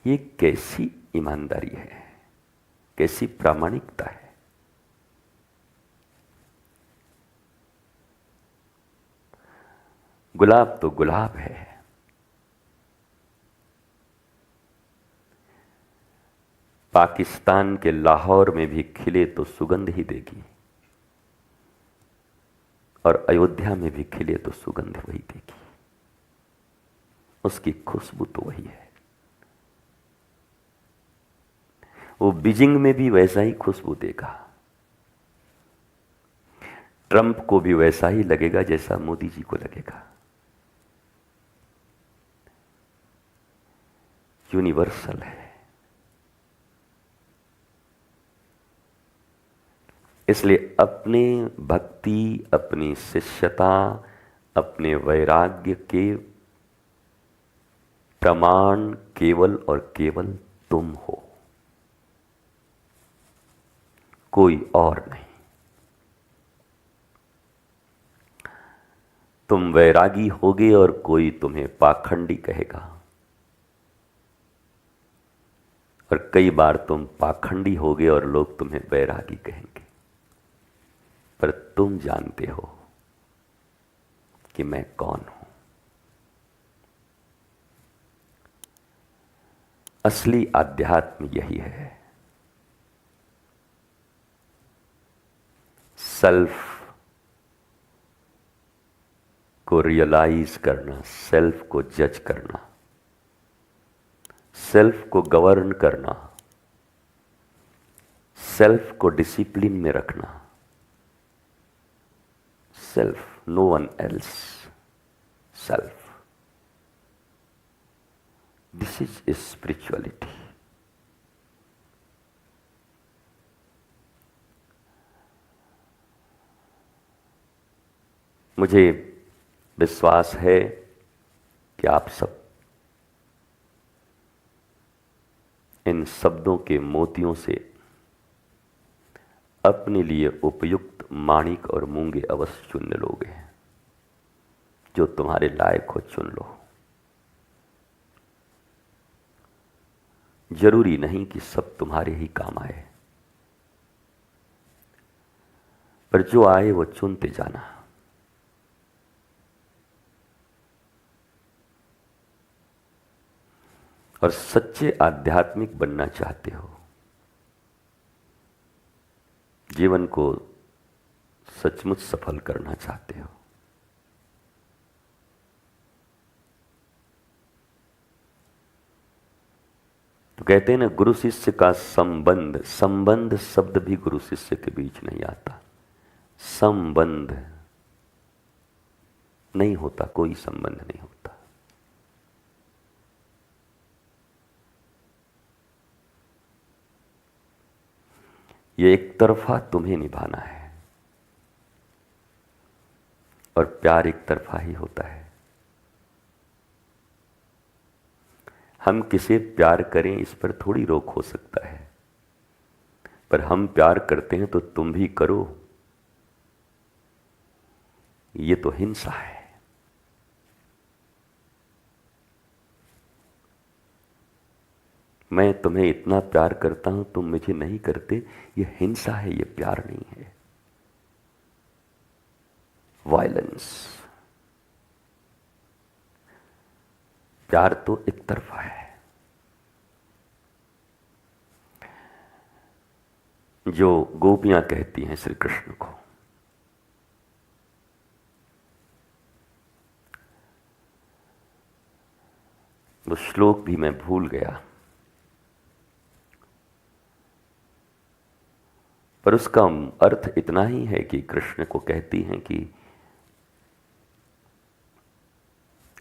S1: ये कैसी ईमानदारी है, कैसी प्रामाणिकता है। गुलाब तो गुलाब है, पाकिस्तान के लाहौर में भी खिले तो सुगंध ही देगी, और अयोध्या में भी खिले तो सुगंध वही देगी। उसकी खुशबू तो वही है। वो बीजिंग में भी वैसा ही खुशबू देगा। ट्रंप को भी वैसा ही लगेगा जैसा मोदी जी को लगेगा। यूनिवर्सल है। इसलिए अपने भक्ति, अपनी शिष्यता, अपने वैराग्य के प्रमाण केवल और केवल तुम हो, कोई और नहीं। तुम वैरागी होगे और कोई तुम्हें पाखंडी कहेगा, और कई बार तुम पाखंडी होगे और लोग तुम्हें वैरागी कहेंगे। पर तुम जानते हो कि मैं कौन हूं। असली आध्यात्म यही है। सेल्फ को रियलाइज करना, सेल्फ को जज करना, सेल्फ को गवर्न करना, सेल्फ को डिसिप्लिन में रखना। Self, no one else, self. This is spirituality. मुझे विश्वास है कि आप सब इन शब्दों के मोतियों से अपने लिए उपयुक्त माणिक और मूंगे अवश्य चुन लोगे। जो तुम्हारे लायक हो चुन लो। जरूरी नहीं कि सब तुम्हारे ही काम आए, पर जो आए वो चुनते जाना। और सच्चे आध्यात्मिक बनना चाहते हो, जीवन को सचमुच सफल करना चाहते हो, तो कहते हैं ना, गुरु शिष्य का संबंध। संबंध शब्द भी गुरु शिष्य के बीच नहीं आता। संबंध नहीं होता, कोई संबंध नहीं होता। ये एक तरफा तुम्हें निभाना है, और प्यार एक तरफा ही होता है। हम किसे प्यार करें इस पर थोड़ी रोक हो सकता है, पर हम प्यार करते हैं तो तुम भी करो, ये तो हिंसा है। मैं तुम्हें इतना प्यार करता हूं, तुम मुझे नहीं करते, ये हिंसा है, ये प्यार नहीं है, वायलेंस। प्यार तो एक तरफा है। जो गोपियां कहती हैं श्री कृष्ण को, वो श्लोक भी मैं भूल गया, पर उसका अर्थ इतना ही है कि कृष्ण को कहती हैं कि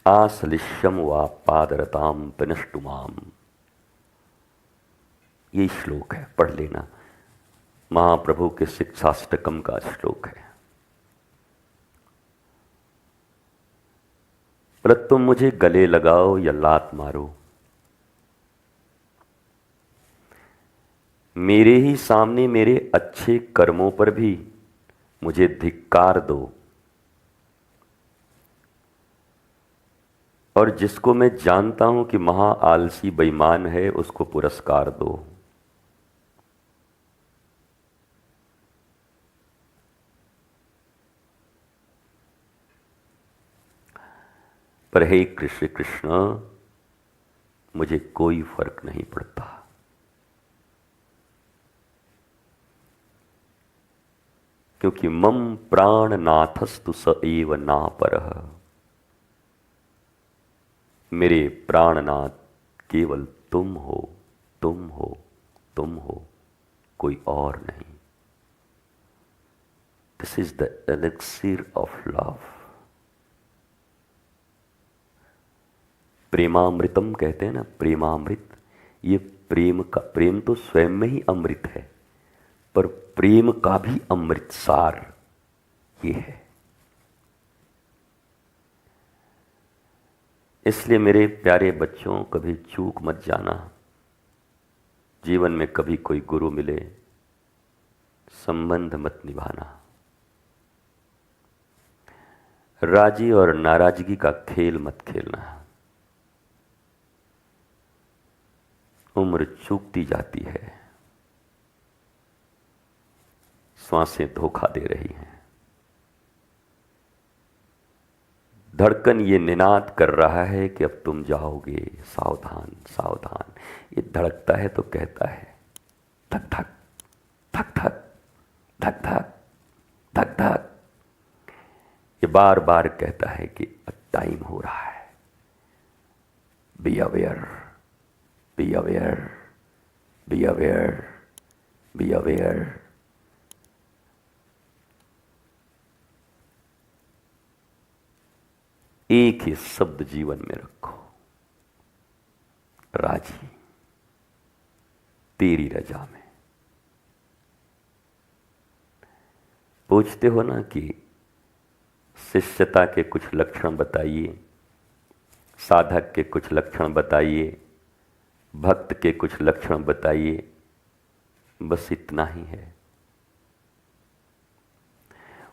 S1: आसलिष्यम वा पादरताम पिनष्टुमाम। ये श्लोक है, पढ़ लेना, महाप्रभु के शिक्षाष्टकम का श्लोक है। पर तुम मुझे गले लगाओ या लात मारो, मेरे ही सामने मेरे अच्छे कर्मों पर भी मुझे धिक्कार दो, और जिसको मैं जानता हूं कि महा आलसी बेईमान है उसको पुरस्कार दो। पर हे कृष्ण कृष्ण, मुझे कोई फर्क नहीं पड़ता, क्योंकि मम प्राणनाथस्तु स एव ना परः। मेरे प्राणनाथ केवल तुम हो, तुम हो, तुम हो, कोई और नहीं। This is the elixir of love. प्रेमामृतम कहते हैं ना, प्रेमामृत। ये प्रेम का, प्रेम तो स्वयं में ही अमृत है, पर प्रेम का भी अमृत सार ये है। इसलिए मेरे प्यारे बच्चों, कभी चूक मत जाना। जीवन में कभी कोई गुरु मिले, संबंध मत निभाना। राजी और नाराजगी का खेल मत खेलना। उम्र चूकती जाती है, श्वासें धोखा दे रही हैं, धड़कन ये निनाद कर रहा है कि अब तुम जाओगे, सावधान सावधान। ये धड़कता है तो कहता है धक धक धक धक धक धक धक धक। ये बार बार कहता है कि अब टाइम हो रहा है। Be aware, be aware, be aware, be aware. एक ही शब्द जीवन में रखो, राजी, तेरी रजा में। पूछते हो ना कि शिष्यता के कुछ लक्षण बताइए, साधक के कुछ लक्षण बताइए, भक्त के कुछ लक्षण बताइए, बस इतना ही है।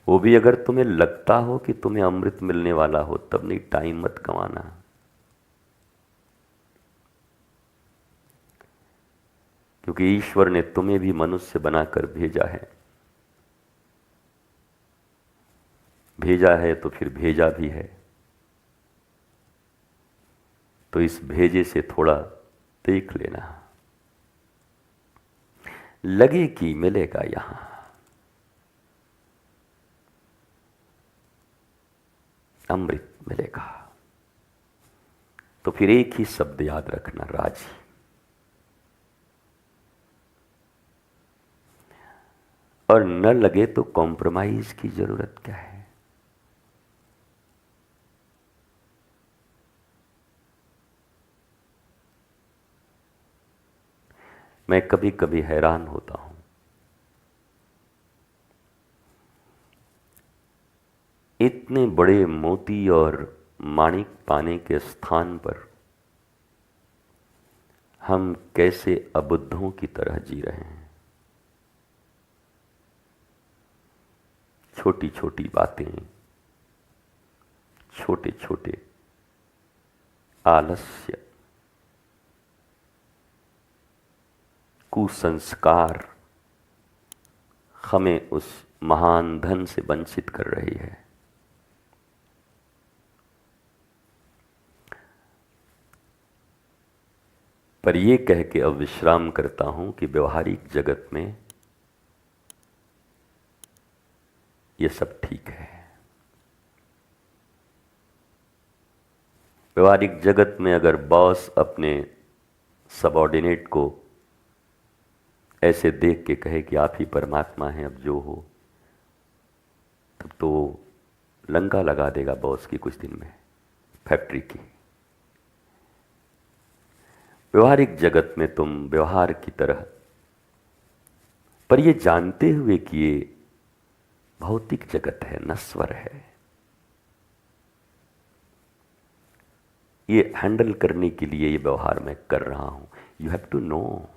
S1: वो भी अगर तुम्हें लगता हो कि तुम्हें अमृत मिलने वाला हो, तब नहीं, टाइम मत गंवाना। क्योंकि ईश्वर ने तुम्हें भी मनुष्य बनाकर भेजा है। भेजा है तो फिर भेजा भी है, तो इस भेजे से थोड़ा देख लेना, लगे कि मिलेगा यहां, अमृत मिलेगा। तो फिर एक ही शब्द याद रखना, राजी। और न लगे तो कॉम्प्रोमाइज की जरूरत क्या है। मैं कभी कभी हैरान होता हूं, इतने बड़े मोती और माणिक पाने के स्थान पर हम कैसे अबुद्धों की तरह जी रहे हैं। छोटी छोटी बातें, छोटे छोटे आलस्य, कुसंस्कार हमें उस महान धन से वंचित कर रही है। पर ये कह के अब विश्राम करता हूं कि व्यवहारिक जगत में ये सब ठीक है। व्यवहारिक जगत में अगर बॉस अपने सबऑर्डिनेट को ऐसे देख के कहे कि आप ही परमात्मा हैं, अब जो हो, तब तो लंका लगा देगा बॉस की कुछ दिन में, फैक्ट्री की। व्यवहारिक जगत में तुम व्यवहार की तरह, पर ये जानते हुए कि ये भौतिक जगत है, नश्वर है, ये हैंडल करने के लिए ये व्यवहार मैं कर रहा हूं। यू हैव टू नो,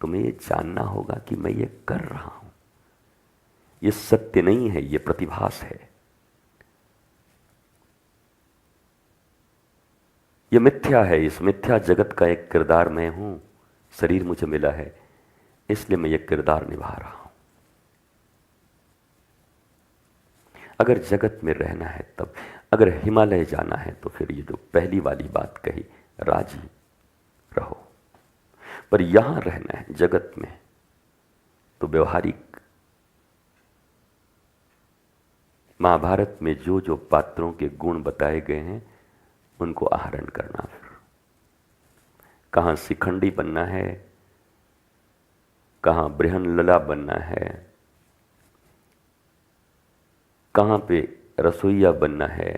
S1: तुम्हें ये जानना होगा कि मैं ये कर रहा हूं। ये सत्य नहीं है, ये प्रतिभास है, ये मिथ्या है। इस मिथ्या जगत का एक किरदार मैं हूं, शरीर मुझे मिला है, इसलिए मैं ये किरदार निभा रहा हूं। अगर जगत में रहना है तब, अगर हिमालय जाना है तो फिर ये जो पहली वाली बात कही, राजी रहो। पर यहां रहना है जगत में तो व्यवहारिक, महाभारत में जो जो पात्रों के गुण बताए गए हैं उनको आहरण करना। फिर कहां शिखंडी बनना है, कहां बृहनलला बनना है, कहां पे रसोईया बनना है,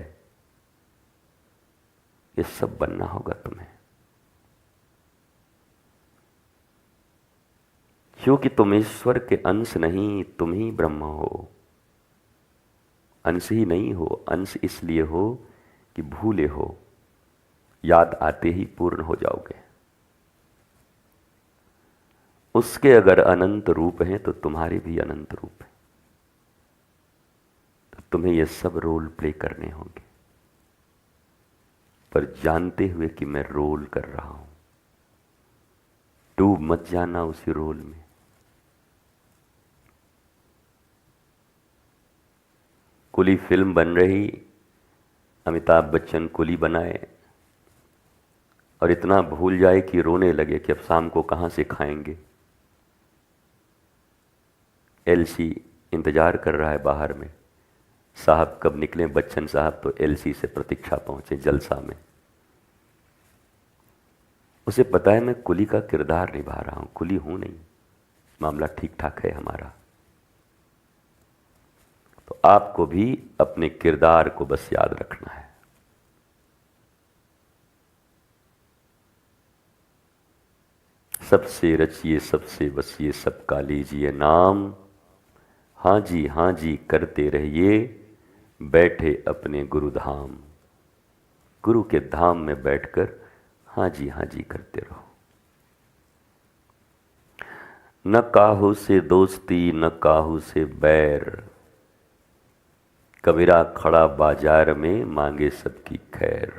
S1: ये सब बनना होगा तुम्हें। क्योंकि तुम ईश्वर के अंश नहीं, तुम ही ब्रह्म हो। अंश ही नहीं हो, अंश इसलिए हो कि भूले हो, याद आते ही पूर्ण हो जाओगे। उसके अगर अनंत रूप हैं तो तुम्हारे भी अनंत रूप हैं, तो तुम्हें ये सब रोल प्ले करने होंगे। पर जानते हुए कि मैं रोल कर रहा हूं, डूब मत जाना उसी रोल में। कुली फिल्म बन रही, अमिताभ बच्चन कुली बनाए और इतना भूल जाए कि रोने लगे कि अब शाम को कहां से खाएंगे। एलसी इंतजार कर रहा है बाहर में, साहब कब निकले बच्चन साहब, तो एलसी से प्रतीक्षा पहुंचे जलसा में। उसे पता है मैं कुली का किरदार निभा रहा हूं, कुली हूं नहीं, मामला ठीक ठाक है हमारा। तो आपको भी अपने किरदार को बस याद रखना है। सबसे रचिए सबसे बसिए सबका लीजिए नाम, हाँ जी करते रहिए बैठे अपने गुरुधाम। गुरु के धाम में बैठकर हाँ जी करते रहो। न काहू से दोस्ती न काहू से बैर, कबीरा खड़ा बाजार में मांगे सबकी खैर।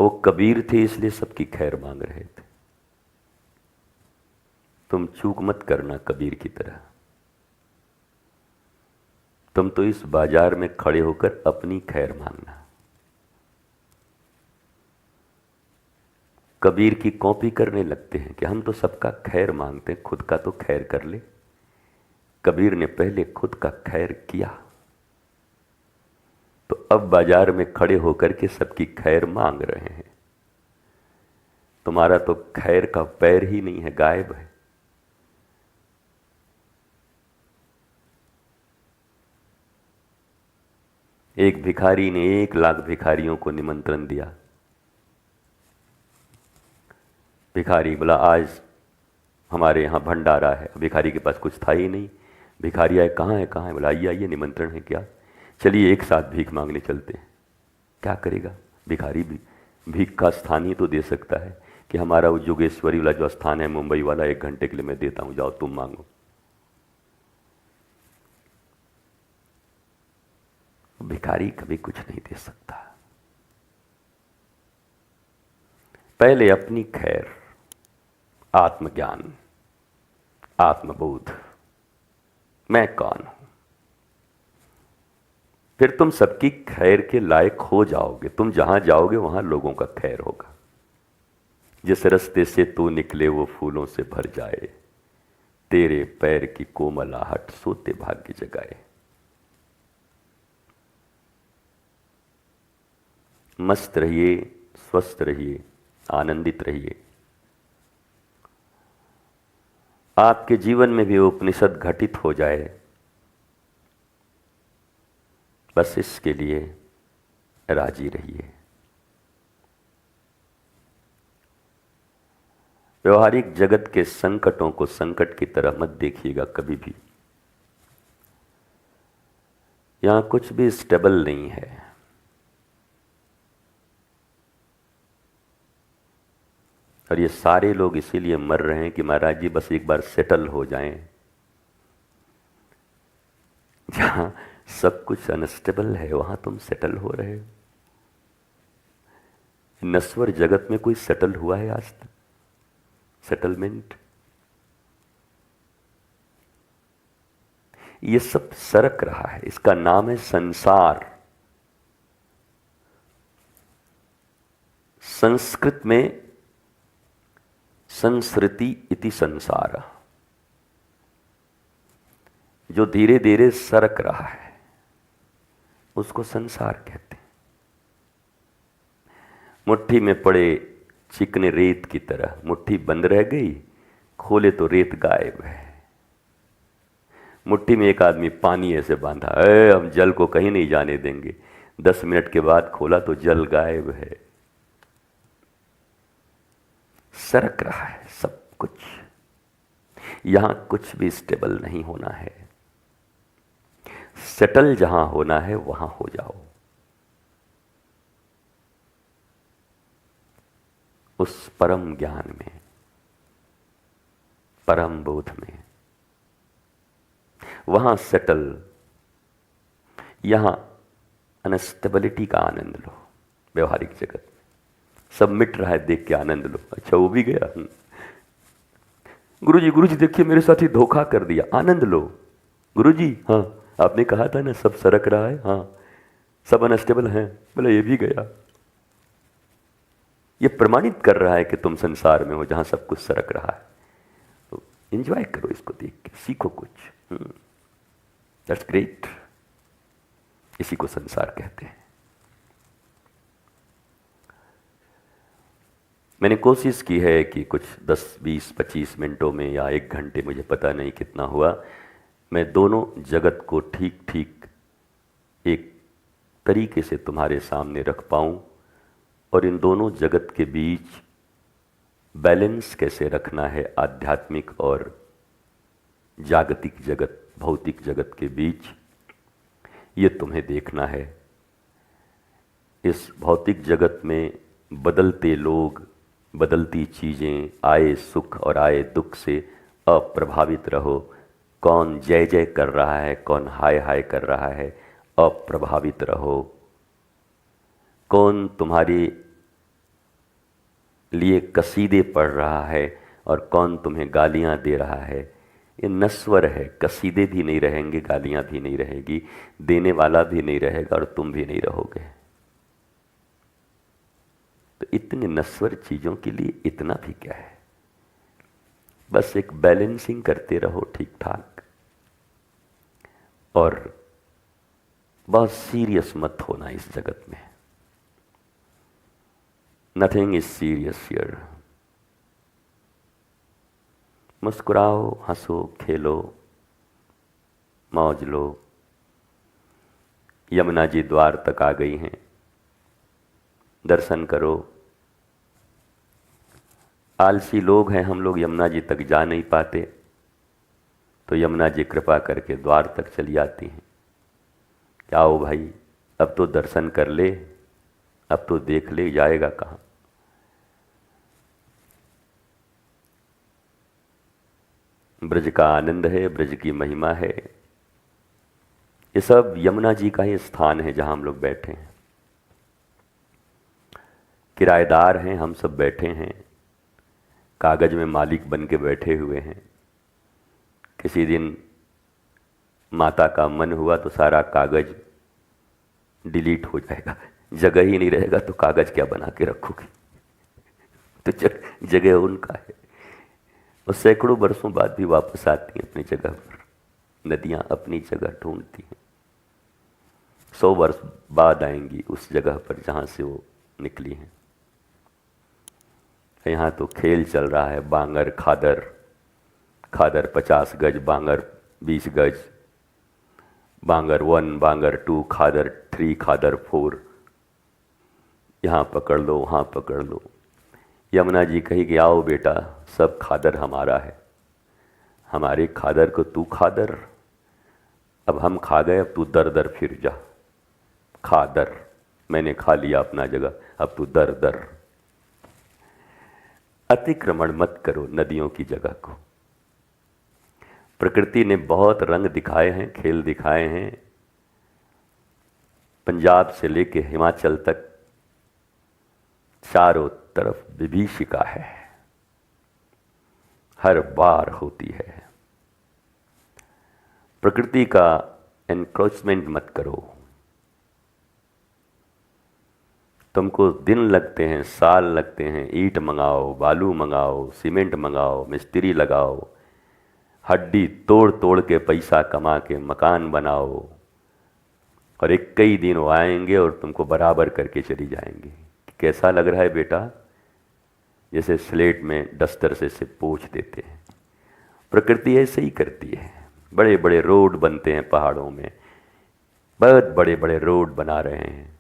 S1: वो कबीर थे इसलिए सबकी खैर मांग रहे थे। तुम चूक मत करना कबीर की तरह, तुम तो इस बाजार में खड़े होकर अपनी खैर मांगना। कबीर की कॉपी करने लगते हैं कि हम तो सबका खैर मांगते हैं, खुद का तो खैर कर ले। कबीर ने पहले खुद का खैर किया, तो अब बाजार में खड़े होकर के सबकी खैर मांग रहे हैं। तुम्हारा तो खैर का पैर ही नहीं है, गायब है। एक भिखारी ने 1,00,000 भिखारियों को निमंत्रण दिया। भिखारी बोला आज हमारे यहाँ भंडारा है। भिखारी के पास कुछ था ही नहीं। भिखारी आए, कहाँ है? बोला आइए आइए, निमंत्रण है। क्या? चलिए एक साथ भीख मांगने चलते हैं। क्या करेगा भिखारी? भी भीख का स्थान ही तो दे सकता है कि हमारा वो जोगेश्वरी वाला जो स्थान है मुंबई वाला, 1 घंटे के लिए मैं देता हूँ, जाओ तुम मांगो। भिखारी कभी कुछ नहीं दे सकता। पहले अपनी खैर, आत्मज्ञान, आत्मबोध, मैं कौन हूं। फिर तुम सबकी खैर के लायक हो जाओगे। तुम जहां जाओगे वहां लोगों का खैर होगा। जिस रास्ते से तू निकले वो फूलों से भर जाए, तेरे पैर की कोमलाहट सोते भाग्य जगाए। मस्त रहिए, स्वस्थ रहिए, आनंदित रहिए। आपके जीवन में भी उपनिषद घटित हो जाए, बस इसके लिए राजी रहिए। व्यवहारिक जगत के संकटों को संकट की तरह मत देखिएगा कभी भी। यहां कुछ भी स्टेबल नहीं है। और ये सारे लोग इसीलिए मर रहे हैं कि महाराज जी बस एक बार सेटल हो जाएं। जहां सब कुछ अनस्टेबल है वहां तुम सेटल हो रहे हो। नश्वर जगत में कोई सेटल हुआ है आज तक? सेटलमेंट, ये सब सरक रहा है। इसका नाम है संसार। संस्कृत में संस्कृति इति संसार, जो धीरे धीरे सरक रहा है उसको संसार कहते हैं। मुट्ठी में पड़े चिकने रेत की तरह मुट्ठी बंद रह गई, खोले तो रेत गायब है। मुट्ठी में एक आदमी पानी ऐसे बांधा, हम जल को कहीं नहीं जाने देंगे। 10 मिनट के बाद खोला तो जल गायब है। सरक रहा है सब कुछ। यहां कुछ भी स्टेबल नहीं होना है। सेटल जहां होना है वहां हो जाओ। उस परम ज्ञान में, परम बोध में, वहां सेटल। यहां अनस्टेबिलिटी का आनंद लो। व्यवहारिक जगत में सब मिट रहा है, देख के आनंद लो। अच्छा वो भी गया, गुरुजी देखिए मेरे साथ ही धोखा कर दिया, आनंद लो। गुरुजी हाँ आपने कहा था ना सब सरक रहा है, हाँ सब अनस्टेबल हैं, बोले ये भी गया। ये प्रमाणित कर रहा है कि तुम संसार में हो जहां सब कुछ सरक रहा है। तो एंजॉय करो इसको देख के, सीखो कुछ। That's great. इसी को संसार कहते हैं। मैंने कोशिश की है कि कुछ 10, 20, 25 मिनटों में या 1 घंटे, मुझे पता नहीं कितना हुआ, मैं दोनों जगत को ठीक ठीक एक तरीके से तुम्हारे सामने रख पाऊं और इन दोनों जगत के बीच बैलेंस कैसे रखना है, आध्यात्मिक और जागतिक जगत, भौतिक जगत के बीच, ये तुम्हें देखना है। इस भौतिक जगत में बदलते लोग, बदलती चीज़ें, आए सुख और आए दुख से अप्रभावित रहो। कौन जय जय कर रहा है, कौन हाय हाय कर रहा है, अप्रभावित रहो। कौन तुम्हारे लिए कसीदे पढ़ रहा है और कौन तुम्हें गालियां दे रहा है, ये नश्वर है। कसीदे भी नहीं रहेंगे, गालियां भी नहीं रहेगी, देने वाला भी नहीं रहेगा और तुम भी नहीं रहोगे। तो इतने नश्वर चीज़ों के लिए इतना भी क्या है, बस एक बैलेंसिंग करते रहो ठीक ठाक। और बहुत सीरियस मत होना इस जगत में। Nothing is serious here. मुस्कुराओ, हंसो, खेलो, मौज लो। यमुना जी द्वार तक आ गई हैं, दर्शन करो। आलसी लोग हैं हम लोग, यमुना जी तक जा नहीं पाते, तो यमुना जी कृपा करके द्वार तक चली आती हैं। क्या हो भाई, अब तो दर्शन कर ले, अब तो देख ले, जाएगा कहाँ। ब्रज का आनंद है, ब्रज की महिमा है। ये सब यमुना जी का ही स्थान है जहां हम लोग बैठे हैं। किराएदार हैं, हम सब बैठे हैं, कागज में मालिक बन के बैठे हुए हैं। किसी दिन माता का मन हुआ तो सारा कागज डिलीट हो जाएगा, जगह ही नहीं रहेगा तो कागज क्या बना के रखोगे। तो जगह उनका है, वो सैकड़ों वर्षों बाद भी वापस आती हैं अपनी जगह पर। नदियां अपनी जगह ढूंढती हैं, 100 वर्ष बाद आएंगी उस जगह पर जहां से वो निकली हैं। यहाँ तो खेल चल रहा है, बांगर खादर, खादर 50 गज, बांगर 20 गज, बांगर 1, बांगर 2, खादर 3, खादर 4, यहाँ पकड़ लो वहाँ पकड़ लो। यमुना जी कही कि आओ बेटा, सब खादर हमारा है, हमारे खादर को तू खादर, अब हम खा गए, अब तू दर दर फिर जा। खादर, मैंने खा लिया अपना जगह, अब तू दर दर। अतिक्रमण मत करो नदियों की जगह को। प्रकृति ने बहुत रंग दिखाए हैं, खेल दिखाए हैं। पंजाब से लेके हिमाचल तक चारों तरफ विभीषिका है, हर बार होती है। प्रकृति का एनक्रोचमेंट मत करो। तुमको दिन लगते हैं, साल लगते हैं, ईंट मंगाओ, बालू मंगाओ, सीमेंट मंगाओ, मिस्त्री लगाओ, हड्डी तोड़ तोड़ के पैसा कमा के मकान बनाओ, और एक कई दिन वो आएंगे और तुमको बराबर करके चली जाएंगे। कैसा लग रहा है बेटा? जैसे स्लेट में डस्टर से पोंछ देते हैं। प्रकृति ऐसे ही करती है। बड़े बड़े रोड बनते हैं पहाड़ों में, बहुत बड़े बड़े रोड बना रहे हैं,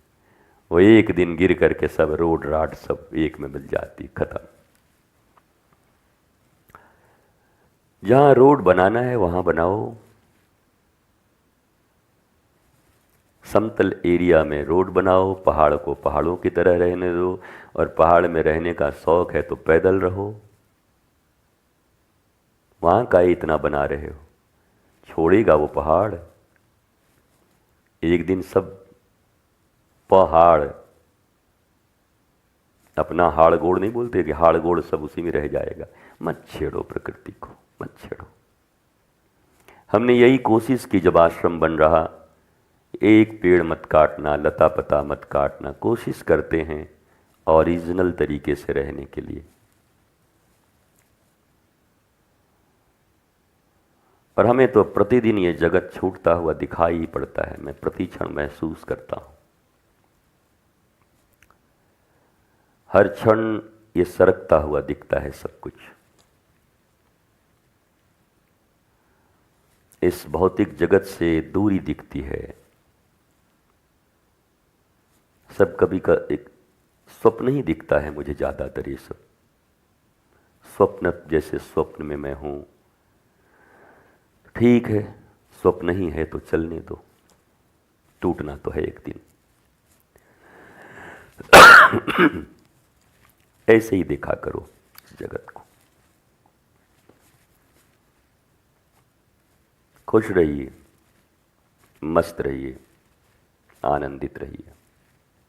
S1: वो एक दिन गिर करके सब रोड राट सब एक में मिल जाती, खत्म। जहां रोड बनाना है वहां बनाओ, समतल एरिया में रोड बनाओ, पहाड़ को पहाड़ों की तरह रहने दो, और पहाड़ में रहने का शौक है तो पैदल रहो। वहां का इतना बना रहे हो, छोड़ेगा वो पहाड़? एक दिन सब पहाड़, अपना हाड़ गोड़ नहीं बोलते कि हाड़ गोड़ सब उसी में रह जाएगा। मत छेड़ो प्रकृति को, मत छेड़ो। हमने यही कोशिश की जब आश्रम बन रहा, एक पेड़ मत काटना, लता पता मत काटना। कोशिश करते हैं ओरिजिनल तरीके से रहने के लिए। और हमें तो प्रतिदिन ये जगत छूटता हुआ दिखाई ही पड़ता है, मैं प्रति क्षण महसूस करता हूं। हर क्षण ये सरकता हुआ दिखता है सब कुछ। इस भौतिक जगत से दूरी दिखती है। सब कभी का एक स्वप्न ही दिखता है मुझे ज्यादातर। ये सब स्वप्न, जैसे स्वप्न में मैं हूं। ठीक है, स्वप्न ही है तो चलने दो, टूटना तो है एक दिन। ऐसे ही देखा करो इस जगत को। खुश रहिए, मस्त रहिए, आनंदित रहिए।